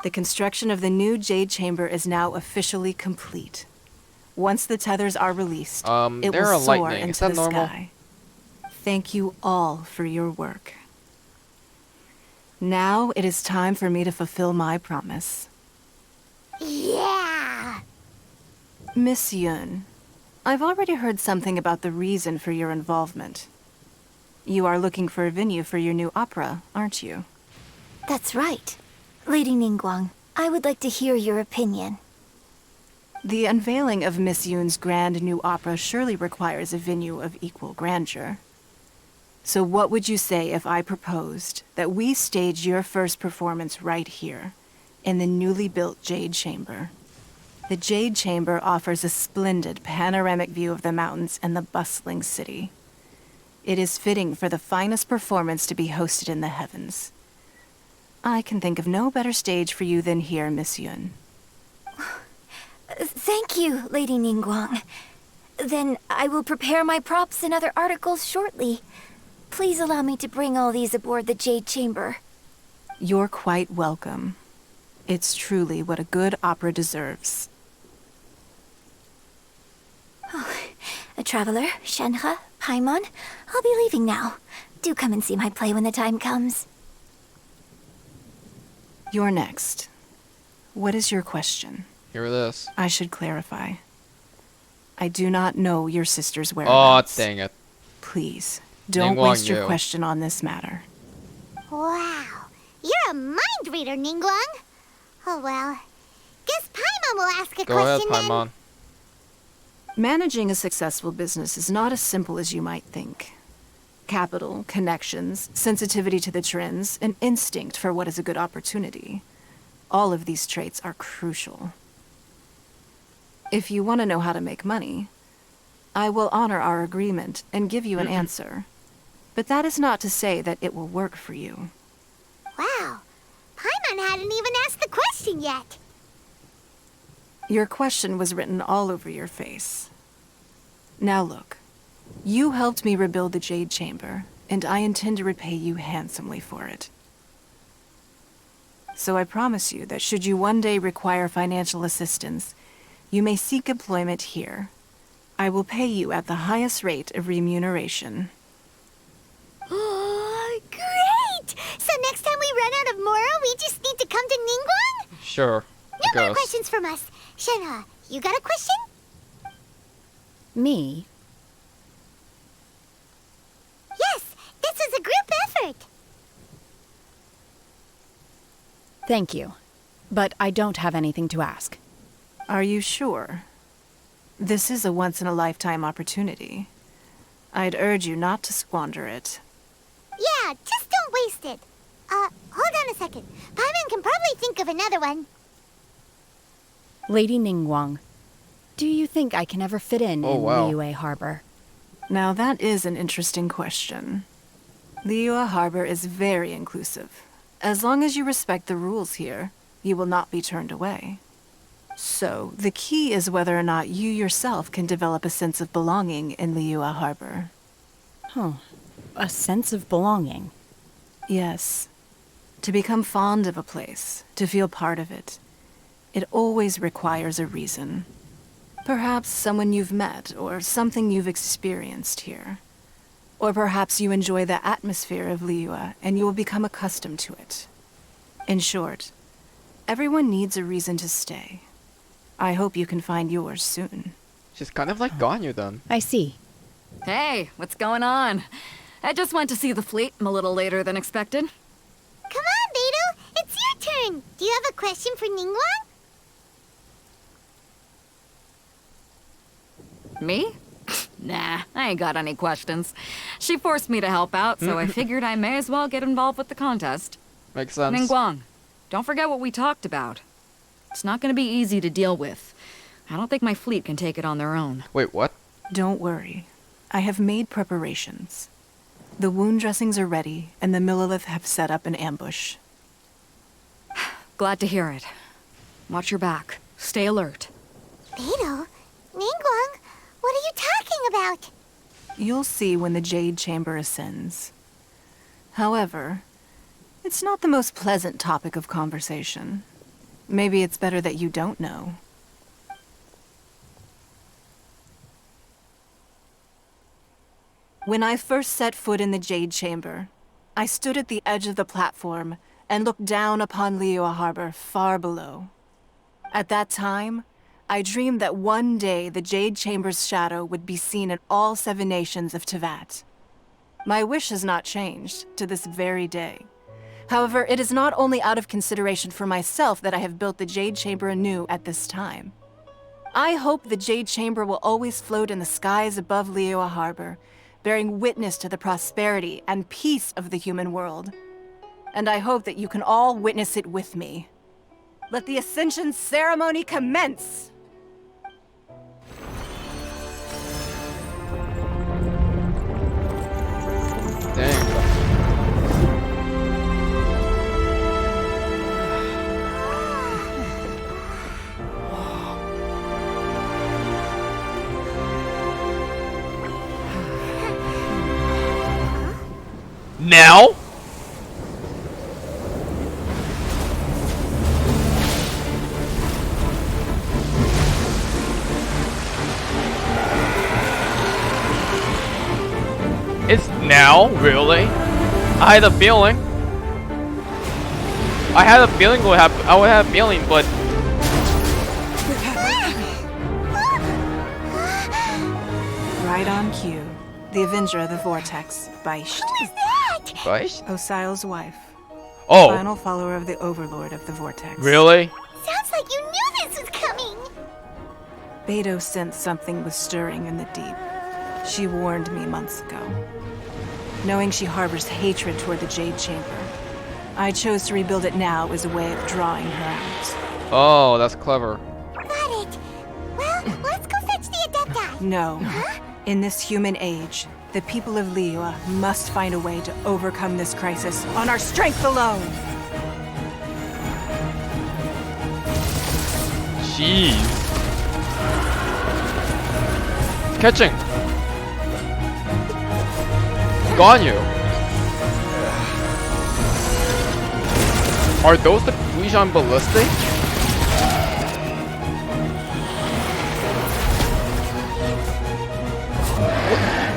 The construction of the new Jade Chamber is now officially complete. Once the tethers are released, it there will are soar lightning. into Is that the normal? sky. Thank you all for your work. Now it is time for me to fulfill my promise. Yeah! Miss Yun, I've already heard something about the reason for your involvement. You are looking for a venue for your new opera, aren't you? That's right. Lady Ningguang, I would like to hear your opinion. The unveiling of Miss Yun's grand new opera surely requires a venue of equal grandeur. So what would you say if I proposed that we stage your first performance right here, in the newly built Jade Chamber? The Jade Chamber offers a splendid panoramic view of the mountains and the bustling city. It is fitting for the finest performance to be hosted in the heavens. I can think of no better stage for you than here, Miss Yun. Thank you, Lady Ningguang. Then I will prepare my props and other articles shortly. Please allow me to bring all these aboard the Jade Chamber. You're quite welcome. It's truly what a good opera deserves. A traveler, Shenhe, Paimon, I'll be leaving now. Do come and see my play when the time comes. You're next. What is your question? Here it is. I should clarify. I do not know your sister's Oh, whereabouts. dang it. Please, don't Ningguang waste your knew. question on this matter. Wow, you're a mind reader, Ningguang. Oh well, guess Paimon will ask a Go ahead, question then. Paimon. Managing a successful business is not as simple as you might think. Capital, connections, sensitivity to the trends, and instinct for what is a good opportunity. All of these traits are crucial. If you want to know how to make money, I will honor our agreement and give you an answer. But that is not to say that it will work for you. Wow, Paimon hadn't even asked the question yet. Your question was written all over your face. Now look, you helped me rebuild the Jade Chamber, and I intend to repay you handsomely for it. So I promise you that should you one day require financial assistance, you may seek employment here. I will pay you at the highest rate of remuneration. Oh, great! So next time we run out of Moro, we just need to come to Ningguang? Sure. No more questions from us. Shenhe, you got a question? Me? Yes, this is a group effort. Thank you. But I don't have anything to ask. Are you sure? This is a once-in-a-lifetime opportunity. I'd urge you not to squander it. Yeah, just don't waste it. Hold on a second. Paimon can probably think of another one. Lady Ningguang, do you think I can ever fit in wow. Liyue Harbor? Now that is an interesting question. Liyue Harbor is very inclusive. As long as you respect the rules here, you will not be turned away. So, the key is whether or not you yourself can develop a sense of belonging in Liyue Harbor. Huh. A sense of belonging. Yes. To become fond of a place, to feel part of it, it always requires a reason. Perhaps someone you've met, or something you've experienced here. Or perhaps you enjoy the atmosphere of Liyue, and you will become accustomed to it. In short, everyone needs a reason to stay. I hope you can find yours soon. She's kind of like Ganyu then. I see. Hey, what's going on? I just went to see the fleet a little later than expected. Come on, Beidou. It's your turn. Do you have a question for Ningguang? Me? Nah, I ain't got any questions. She forced me to help out, so I figured I may as well get involved with the contest. Makes sense. Ningguang, don't forget what we talked about. It's not gonna be easy to deal with. I don't think my fleet can take it on their own. Wait, what? Don't worry. I have made preparations. The wound dressings are ready, and the Milelith have set up an ambush. Glad to hear it. Watch your back. Stay alert. Beidou? Ningguang? What are you talking about? You'll see when the Jade Chamber ascends. However, it's not the most pleasant topic of conversation. Maybe it's better that you don't know. When I first set foot in the Jade Chamber, I stood at the edge of the platform, and looked down upon Liyue Harbor far below. At that time, I dreamed that one day the Jade Chamber's shadow would be seen in all 7 nations of Teyvat. My wish has not changed to this very day. However, it is not only out of consideration for myself that I have built the Jade Chamber anew at this time. I hope the Jade Chamber will always float in the skies above Liyue Harbor, bearing witness to the prosperity and peace of the human world. And I hope that you can all witness it with me. Let the Ascension ceremony commence! Dang. Now? It's now? Really? I had a feeling. It would happen. I would have a feeling, but Right on cue. The Avenger of the Vortex, Beisht. Who is that? Beisht? Osial's wife. Oh. Final follower of the Overlord of the Vortex. Really? Sounds like you knew this was coming. Beidou sensed something was stirring in the deep. She warned me months ago. Knowing she harbors hatred toward the Jade Chamber, I chose to rebuild it now as a way of drawing her out. Oh, that's clever. Got it. Well, let's go fetch the Adepti. No. In this human age, the people of Liyue must find a way to overcome this crisis on our strength alone. Jeez. Keqing. Ganyu. Are those the Guizhan Ballistic?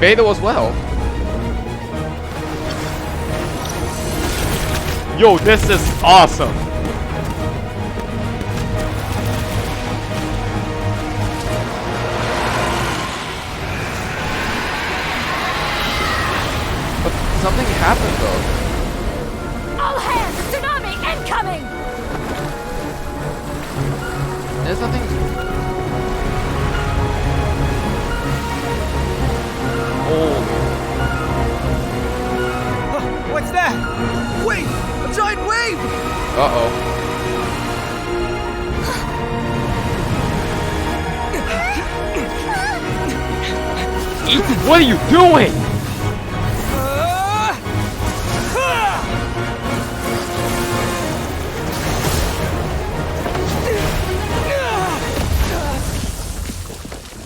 Beidou as well. Yo, this is awesome. But something happened though. All hands! Tsunami incoming! There's something. Oh. What's that? Wait! A giant wave! Uh-oh. Ethan, what are you doing?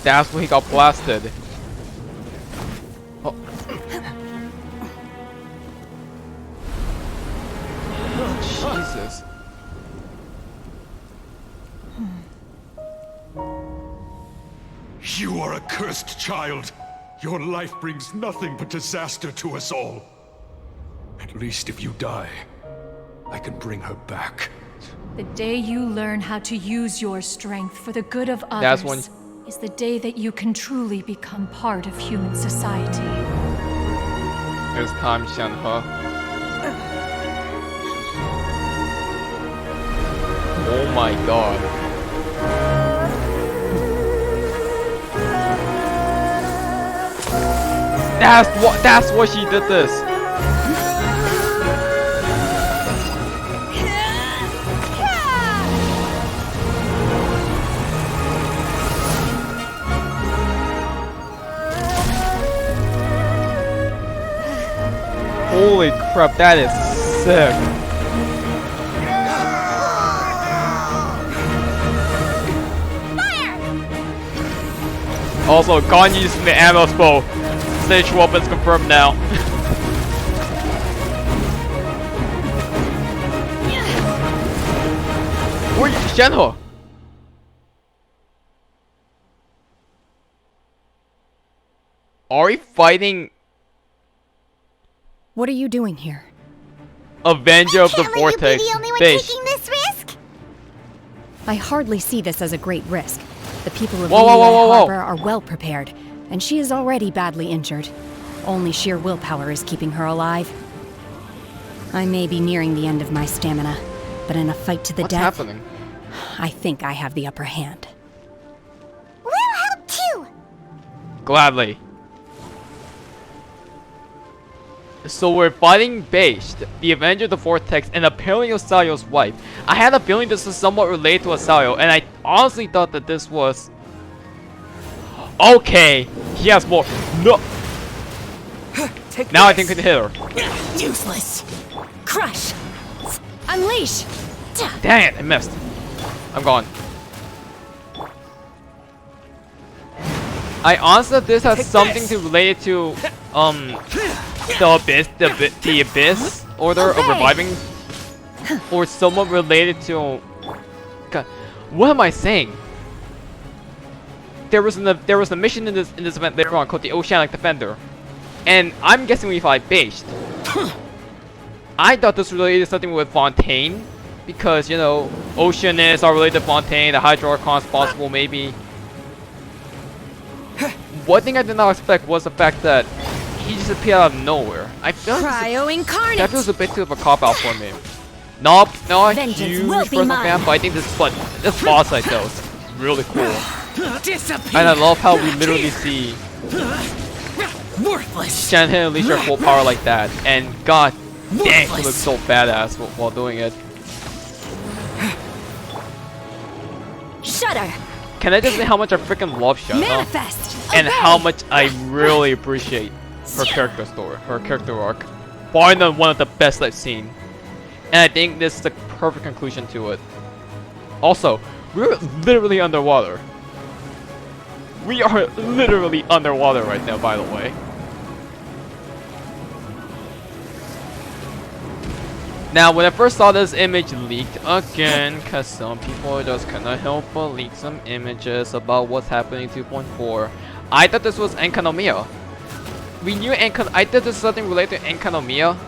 That's when he got blasted. Oh. Jesus. You are a cursed child. Your life brings nothing but disaster to us all. At least if you die, I can bring her back. The day you learn how to use your strength for the good of That's others is the day that you can truly become part of human society. It's time, Shenhe. Oh my god. That's what she did this. Holy crap, that is sick. Also, Ganyu using the ammo bow. Stage weapons confirmed now. Where is Shenhe? Are we fighting? What are you doing here? Avenger of the Can't let you be Vortex, the only one Beisht. taking this risk. I hardly see this as a great risk. The people of Whoa, whoa, whoa, whoa, whoa. Harbor are well prepared, and she is already badly injured. Only sheer willpower is keeping her alive. I may be nearing the end of my stamina, but in a fight to the What's death, happening? I think I have the upper hand. We'll help too. Gladly. So we're fighting Beisht, the Avenger of the Vortex, and apparently Osial's wife. I had a feeling this was somewhat related to Osial, and I honestly thought that this was... Okay, he has more. No. Now I think we can hit her. Useless. Crush. Unleash. Dang it, I missed. I'm gone. I honestly thought this has something to relate to the Abyss Order of Reviving, or somewhat related to. God, what am I saying? There was a mission in this event later on called the Oceanic Defender, and I'm guessing we fight Beisht. I thought this related to something with Fontaine, because you know Oceanists are related to Fontaine, the Hydro Archon is possible maybe. One thing I did not expect was the fact that he just appeared out of nowhere. I feel like that feels a bit too of a cop-out for me. Nope, not a huge personal fan, but I think this boss fight though is really cool. And I love how we literally see Shenhe unleash her full power like that, and god dang, she looks so badass while doing it. Shudder. Can I just say how much I freaking love Shenhe? Manifest. And how much I really appreciate her character story, her character arc. Bar none, one of the best I've seen. And I think this is the perfect conclusion to it. Also, we're literally underwater. We are literally underwater right now, by the way. Now, when I first saw this image leaked again, cause some people just cannot help but leak some images about what's happening in 2.4, I thought this was Enkanomiya. We knew I thought this was something related to Enkanomiya,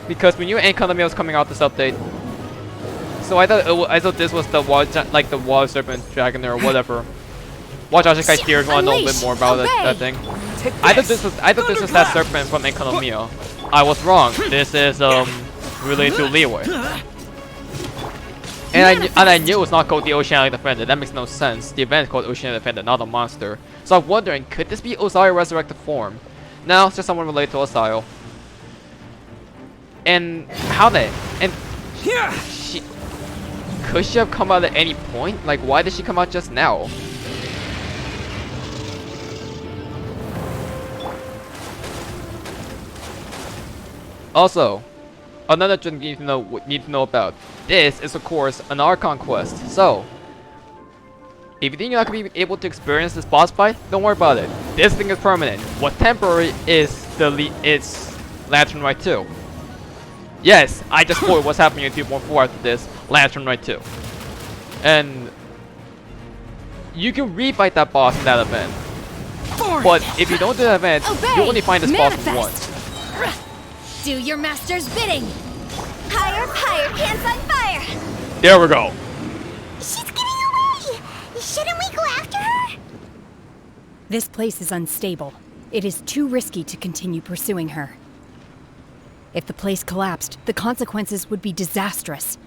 because we knew Enkanomiya was coming out this update. So I thought this was the water serpent dragon or whatever. Watch out, I did want to know a bit more about that thing. I thought this was that serpent from Enkanomiya. I was wrong. This is related to Liyue. And I knew it was not called the Oceanic Defender. That makes no sense. The event is called Oceanic Defender, not a monster. So I'm wondering, could this be Osial resurrected form? No, it's just someone related to Osial. And how could she have come out at any point? Like, why did she come out just now? Also, another thing you need to know about. This is of course an Archon quest. So, if you think you're not gonna be able to experience this boss fight, don't worry about it. This thing is permanent. What's temporary is it's Lantern Rite 2. Yes, I just spoiled what's happening in 2.4 after this. Lantern Rite 2. And you can refight that boss in that event. But if you don't do that event, you'll only find this boss once. Do your master's bidding. Higher, higher, pants on fire. There we go. She's getting away. Shouldn't we go after her? This place is unstable. It is too risky to continue pursuing her. If the place collapsed, the consequences would be disastrous.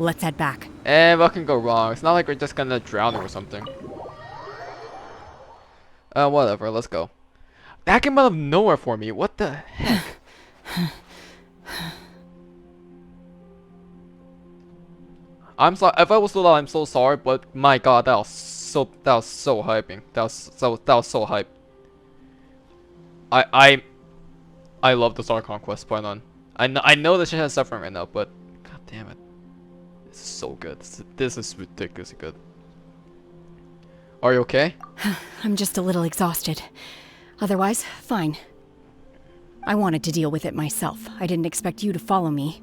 Let's head back. And what can go wrong? It's not like we're just gonna drown her or something. Whatever, let's go. That came out of nowhere for me. What the heck? I'm sorry. If I was still out, I'm so sorry. But my God, that was so hyping. That was so hype. I love the Archon quest. Point on. I know that she has suffering right now, but God damn it, this is so good. This is ridiculously good. Are you okay? I'm just a little exhausted. Otherwise, fine. I wanted to deal with it myself. I didn't expect you to follow me.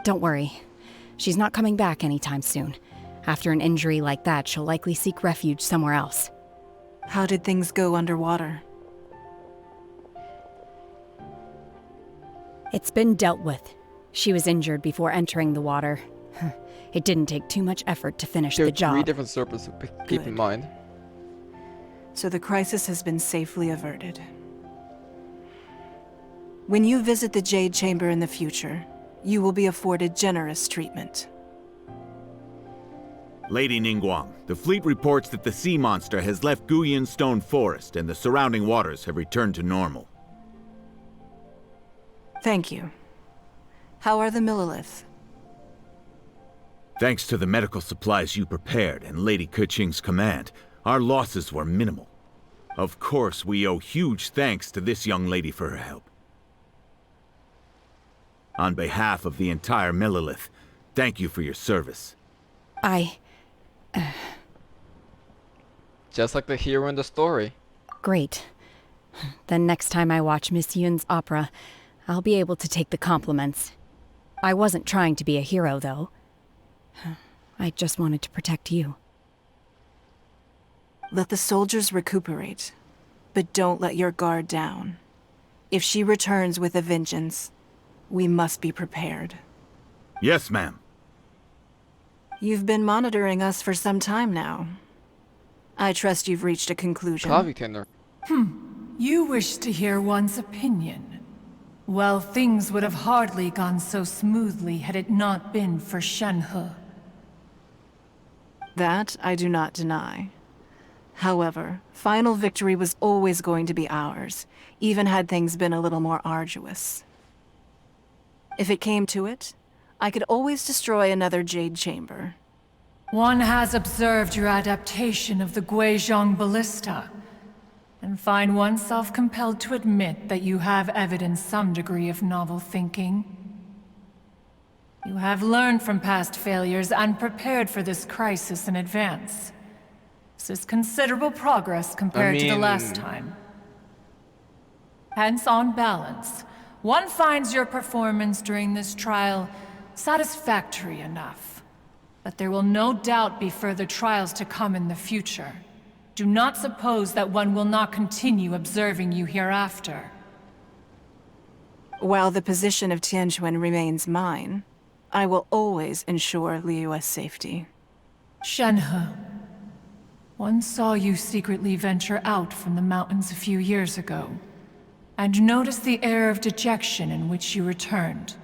Don't worry. She's not coming back anytime soon. After an injury like that, she'll likely seek refuge somewhere else. How did things go underwater? It's been dealt with. She was injured before entering the water. It didn't take too much effort to finish There the are job. 3 different serpents to keep in mind. So the crisis has been safely averted. When you visit the Jade Chamber in the future, you will be afforded generous treatment. Lady Ningguang, the fleet reports that the sea monster has left Guyun Stone Forest and the surrounding waters have returned to normal. Thank you. How are the Milelith? Thanks to the medical supplies you prepared and Lady Keqing's command, our losses were minimal. Of course, we owe huge thanks to this young lady for her help. On behalf of the entire Milelith, thank you for your service. Just like the hero in the story. Great. Then next time I watch Miss Yun's opera, I'll be able to take the compliments. I wasn't trying to be a hero, though. I just wanted to protect you. Let the soldiers recuperate, but don't let your guard down. If she returns with a vengeance, we must be prepared. Yes, ma'am. You've been monitoring us for some time now. I trust you've reached a conclusion. You wish to hear one's opinion. Well, things would have hardly gone so smoothly had it not been for Shenhe. That I do not deny. However, final victory was always going to be ours, even had things been a little more arduous. If it came to it, I could always destroy another Jade Chamber. One has observed your adaptation of the Guizhong Ballista, and find oneself compelled to admit that you have evidenced some degree of novel thinking. You have learned from past failures and prepared for this crisis in advance. This is considerable progress compared to the last time. Hence, on balance, one finds your performance during this trial satisfactory enough. But there will no doubt be further trials to come in the future. Do not suppose that one will not continue observing you hereafter. While the position of Tianquan remains mine, I will always ensure Liyue's safety. Shenhe, one saw you secretly venture out from the mountains a few years ago, and noticed the air of dejection in which you returned.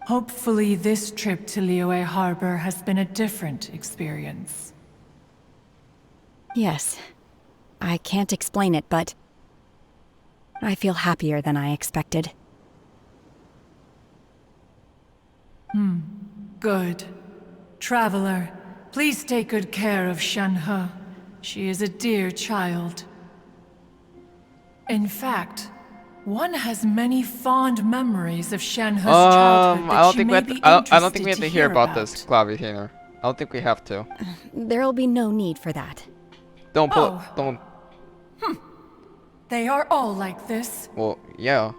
Hopefully this trip to Liyue Harbor has been a different experience. Yes. I can't explain it, but I feel happier than I expected. Good. Traveler, please take good care of Shenhe. She is a dear child. In fact, one has many fond memories of Shenhe's childhood I don't think we have to hear about this, Clavitainer. I don't think we have to. There'll be no need for that. Don't. They are all like this. Well, yeah.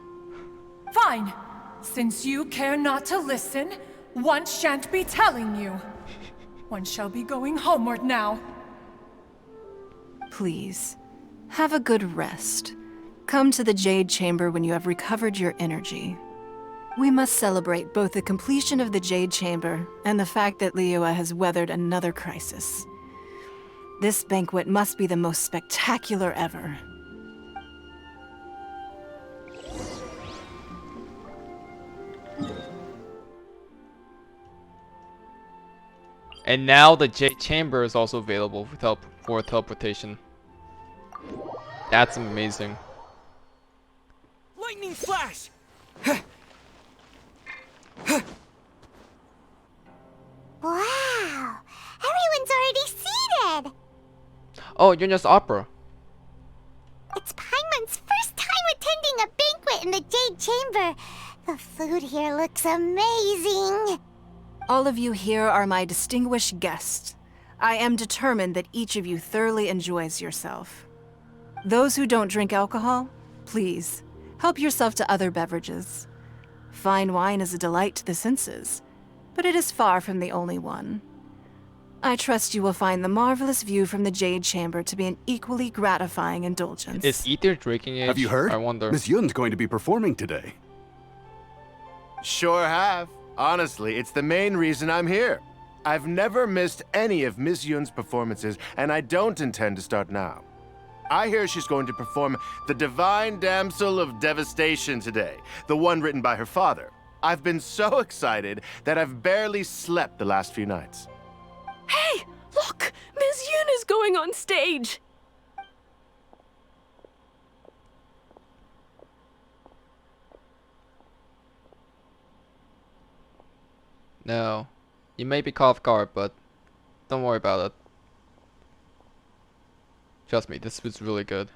Fine. Since you care not to listen, one shan't be telling you. One shall be going homeward now. Please, have a good rest. Come to the Jade Chamber when you have recovered your energy. We must celebrate both the completion of the Jade Chamber and the fact that Liyue has weathered another crisis. This banquet must be the most spectacular ever. And now the Jade Chamber is also available for teleportation. That's amazing. Lightning flash! Wow! Everyone's already seated! Oh, Yunya's opera. It's Paimon's first time attending a banquet in the Jade Chamber. The food here looks amazing. All of you here are my distinguished guests. I am determined that each of you thoroughly enjoys yourself. Those who don't drink alcohol, please, help yourself to other beverages. Fine wine is a delight to the senses, but it is far from the only one. I trust you will find the marvelous view from the Jade Chamber to be an equally gratifying indulgence. Is Ether drinking age? Have you heard? I wonder. Miss Yun's going to be performing today. Sure have. Honestly, it's the main reason I'm here. I've never missed any of Miss Yun's performances, and I don't intend to start now. I hear she's going to perform the Divine Damsel of Devastation today, the one written by her father. I've been so excited that I've barely slept the last few nights. Hey, look! Miss Yun is going on stage! No. You may be caught off guard, but don't worry about it. Trust me, this was really good.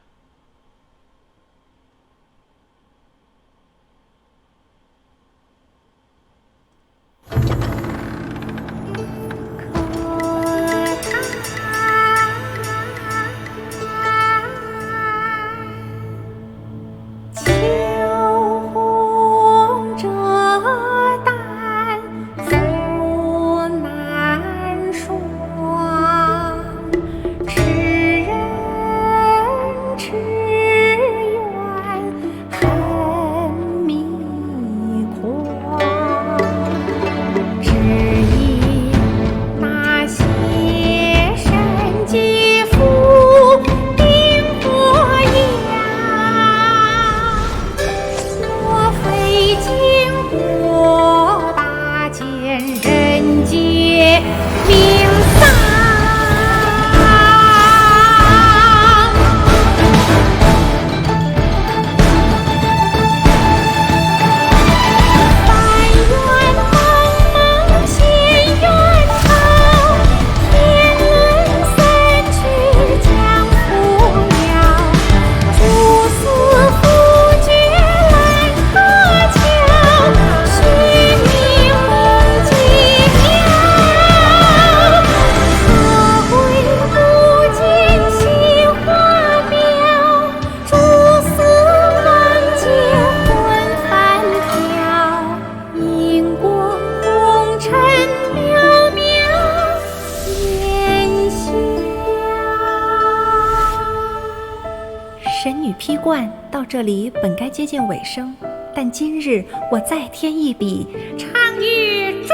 这里本该接近尾声，但今日我再添一笔，唱与诸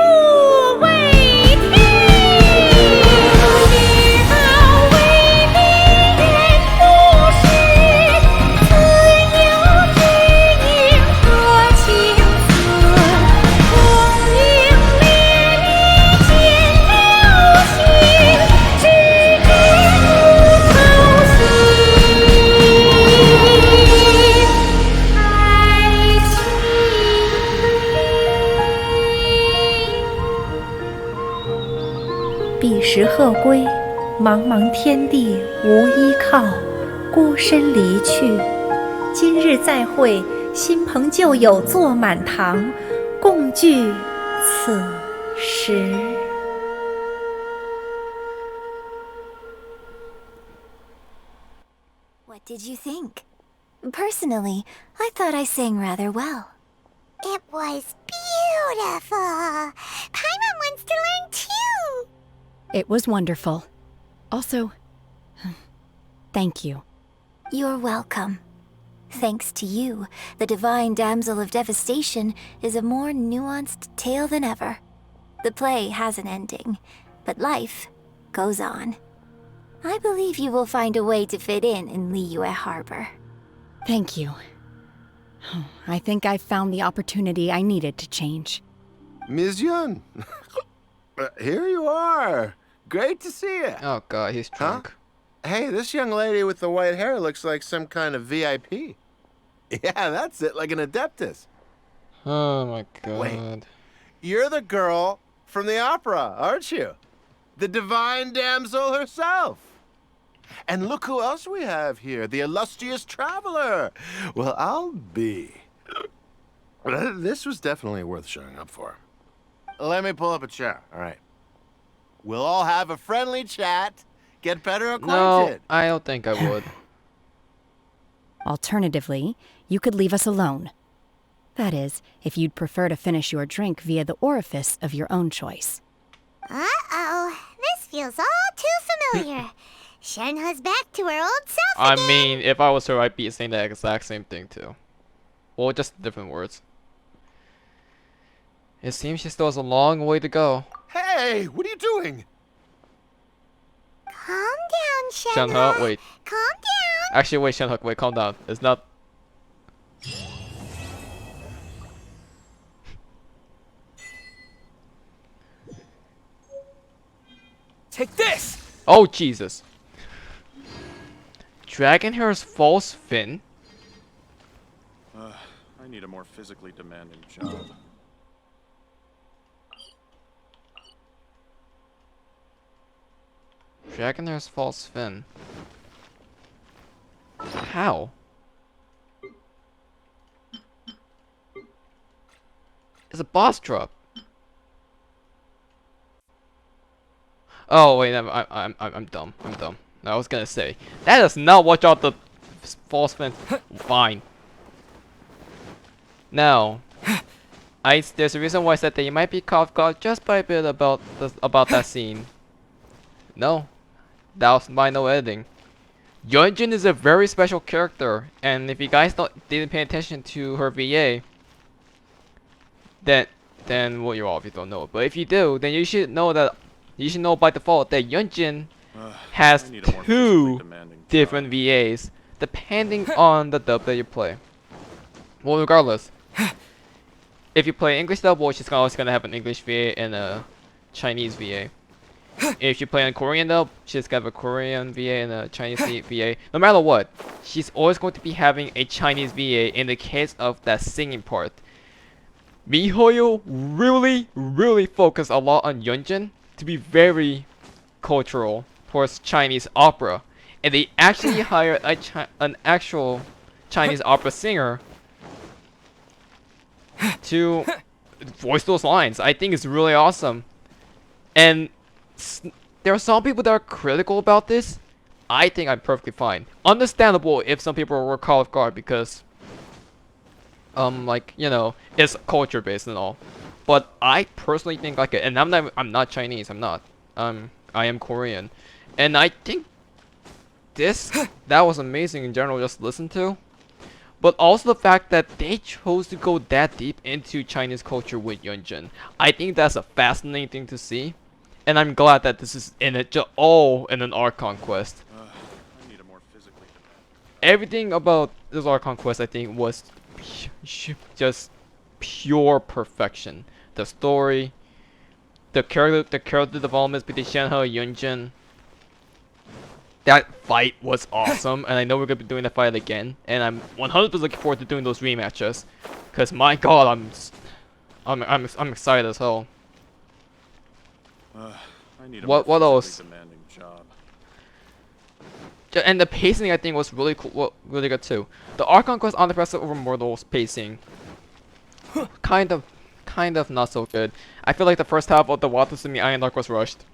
位听。彼时鹤归，茫茫天地无依靠，孤身离去。今日再会，新朋旧友坐满堂，共聚此时。What did you think? Personally, I thought I sang rather well. It was beautiful. Paimon wants to learn too. It was wonderful. Also, thank you. You're welcome. Thanks to you, the Divine Damsel of Devastation is a more nuanced tale than ever. The play has an ending, but life goes on. I believe you will find a way to fit in Liyue Harbor. Thank you. I think I've found the opportunity I needed to change. Ms. Yun, here you are. Great to see you. Oh god, he's drunk. Huh? Hey, this young lady with the white hair looks like some kind of VIP. Yeah, that's it, like an adeptus. Oh my god. Wait, you're the girl from the opera, aren't you? The Divine Damsel herself. And look who else we have here, the illustrious traveler. Well, I'll be. This was definitely worth showing up for. Let me pull up a chair, all right. We'll all have a friendly chat, get better acquainted. No, I don't think I would. Alternatively, you could leave us alone. That is, if you'd prefer to finish your drink via the orifice of your own choice. Uh-oh, this feels all too familiar. Shenhe's back to her old self I again. mean, if I was her, I'd be saying the exact same thing too. Well, just different words. It seems she still has a long way to go. Hey, what are you doing? Calm down, Shenhe. Shenhe, wait. Calm down. Actually, wait, Shenhe, wait, calm down. It's not... Take this! Oh, Jesus. Dragonhair's false fin? I need a more physically demanding job. Dragonhair's false fin. How? It's a boss drop. Oh wait, I'm dumb. I'm dumb. I was gonna say that does not watch out the false fin. Fine. Now, there's a reason why I said that you might be caught off guard just by a bit about that scene. No, that was by no editing. Yun Jin is a very special character, and if you guys didn't pay attention to her VA, then well, you obviously don't know. But if you do, then you should know by default that Yun Jin has 2 different VAs depending on the dub that you play. Well, regardless, if you play English dub, well, she's always gonna have an English VA and a Chinese VA. If you play a Korean dub, she's got a Korean VA and a Chinese VA. No matter what, she's always going to be having a Chinese VA in the case of that singing part. MiHoYo really focused a lot on Yun Jin to be very cultural towards Chinese opera. And they actually hired an actual Chinese opera singer to voice those lines. I think it's really awesome. And there are some people that are critical about this. I think I'm perfectly fine. Understandable if some people were caught off guard because like, you know, it's culture based and all. But I personally think like it, and I'm not Chinese, I'm not. I am Korean. And I think that was amazing in general just to listen to. But also the fact that they chose to go that deep into Chinese culture with Yun Jin. I think that's a fascinating thing to see. And I'm glad that this is all in an Archon quest. I need a more physically Everything about this Archon quest, I think, was just pure perfection. The story, the character developments between Shenhe and Yun Jin. That fight was awesome, and I know we're gonna be doing that fight again. And I'm 100% looking forward to doing those rematches, cause my God, I'm excited as hell. I need a what more else? demanding job. And the pacing, I think, was really cool, really good too. The Archon quest on the Press over Mortal's pacing, kind of not so good. I feel like the first half of the Watasumi Iron arc was rushed.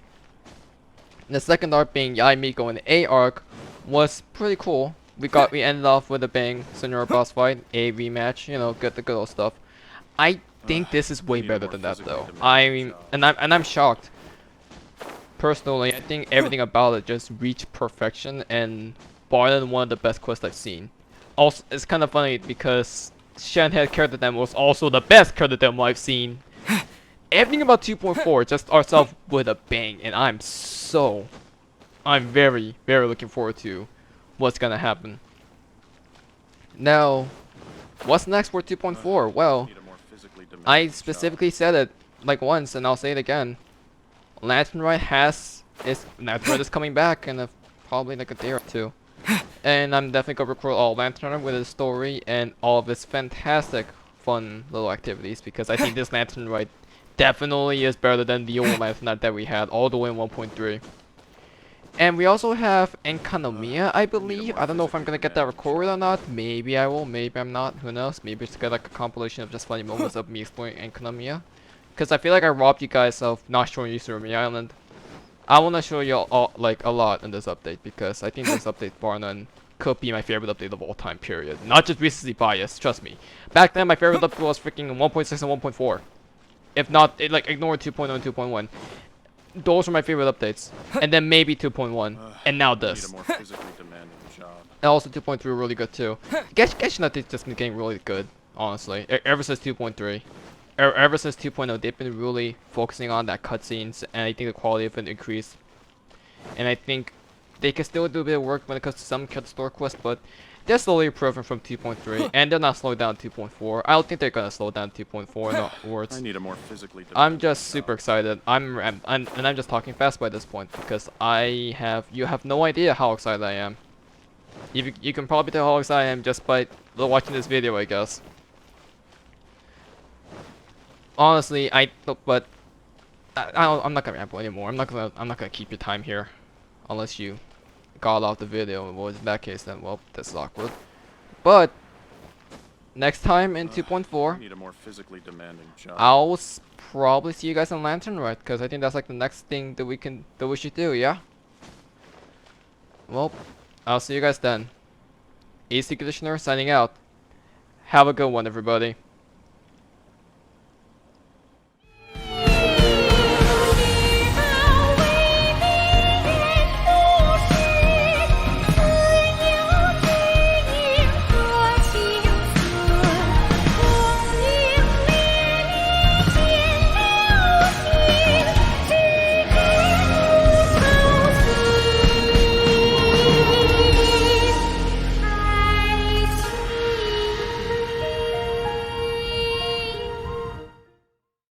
And the second arc, being Yai Miko and A arc, was pretty cool. We ended off with a bang, Senora boss fight, a rematch, you know, the good old stuff. I think this is way better than that though. I'm shocked. Personally, I think everything about it just reached perfection and bar than one of the best quests I've seen. Also, it's kind of funny because Shenhe character demo was also the best character demo I've seen. Everything about 2.4 just starts off with a bang, and I'm very looking forward to what's gonna happen. Now, what's next for 2.4? Well, I specifically said it like once, and I'll say it again. Lantern Rite is coming back in probably like a day or two. And I'm definitely gonna record all Lantern with its story and all of its fantastic, fun little activities, because I think this Lantern Rite definitely is better than the old Lantern Rite that we had all the way in 1.3. And we also have Enkanomiya, I believe. I don't know if I'm gonna get that recorded or not. Maybe I will, maybe I'm not. Who knows? Maybe it's get like a compilation of just funny moments of me exploring Enkanomiya. Because I feel like I robbed you guys of not showing you Surumi Island. I want to show you all, like, a lot in this update, because I think this update, bar none, could be my favorite update of all time, period. Not just recency bias, trust me. Back then, my favorite update was freaking 1.6 and 1.4. If not, ignore 2.0 and 2.1. Those were my favorite updates. And then maybe 2.1. And now this. And also 2.3 were really good too. Genshin update's just been getting really good, honestly. Ever since 2.3. ever since 2.0, they've been really focusing on that cutscenes, and I think the quality of it increased. And I think they can still do a bit of work when it comes to some store quests, but they're slowly improving from 2.3, and they're not slowing down 2.4. I don't think they're gonna slow down 2.4 in words. I need a more physically I'm just super excited. I'm just talking fast by this point because you have no idea how excited I am. You can probably tell how excited I am just by watching this video, I guess. Honestly, I'm not gonna ramble anymore. I'm not gonna keep your time here, unless you got off the video. Well, in that case, then well, this is awkward. But next time in 2.4, need a more physically demanding job. I'll probably see you guys on Lantern Rite, because I think that's like the next thing that we should do. Yeah. Well, I'll see you guys then. ACairconditioner signing out. Have a good one, everybody.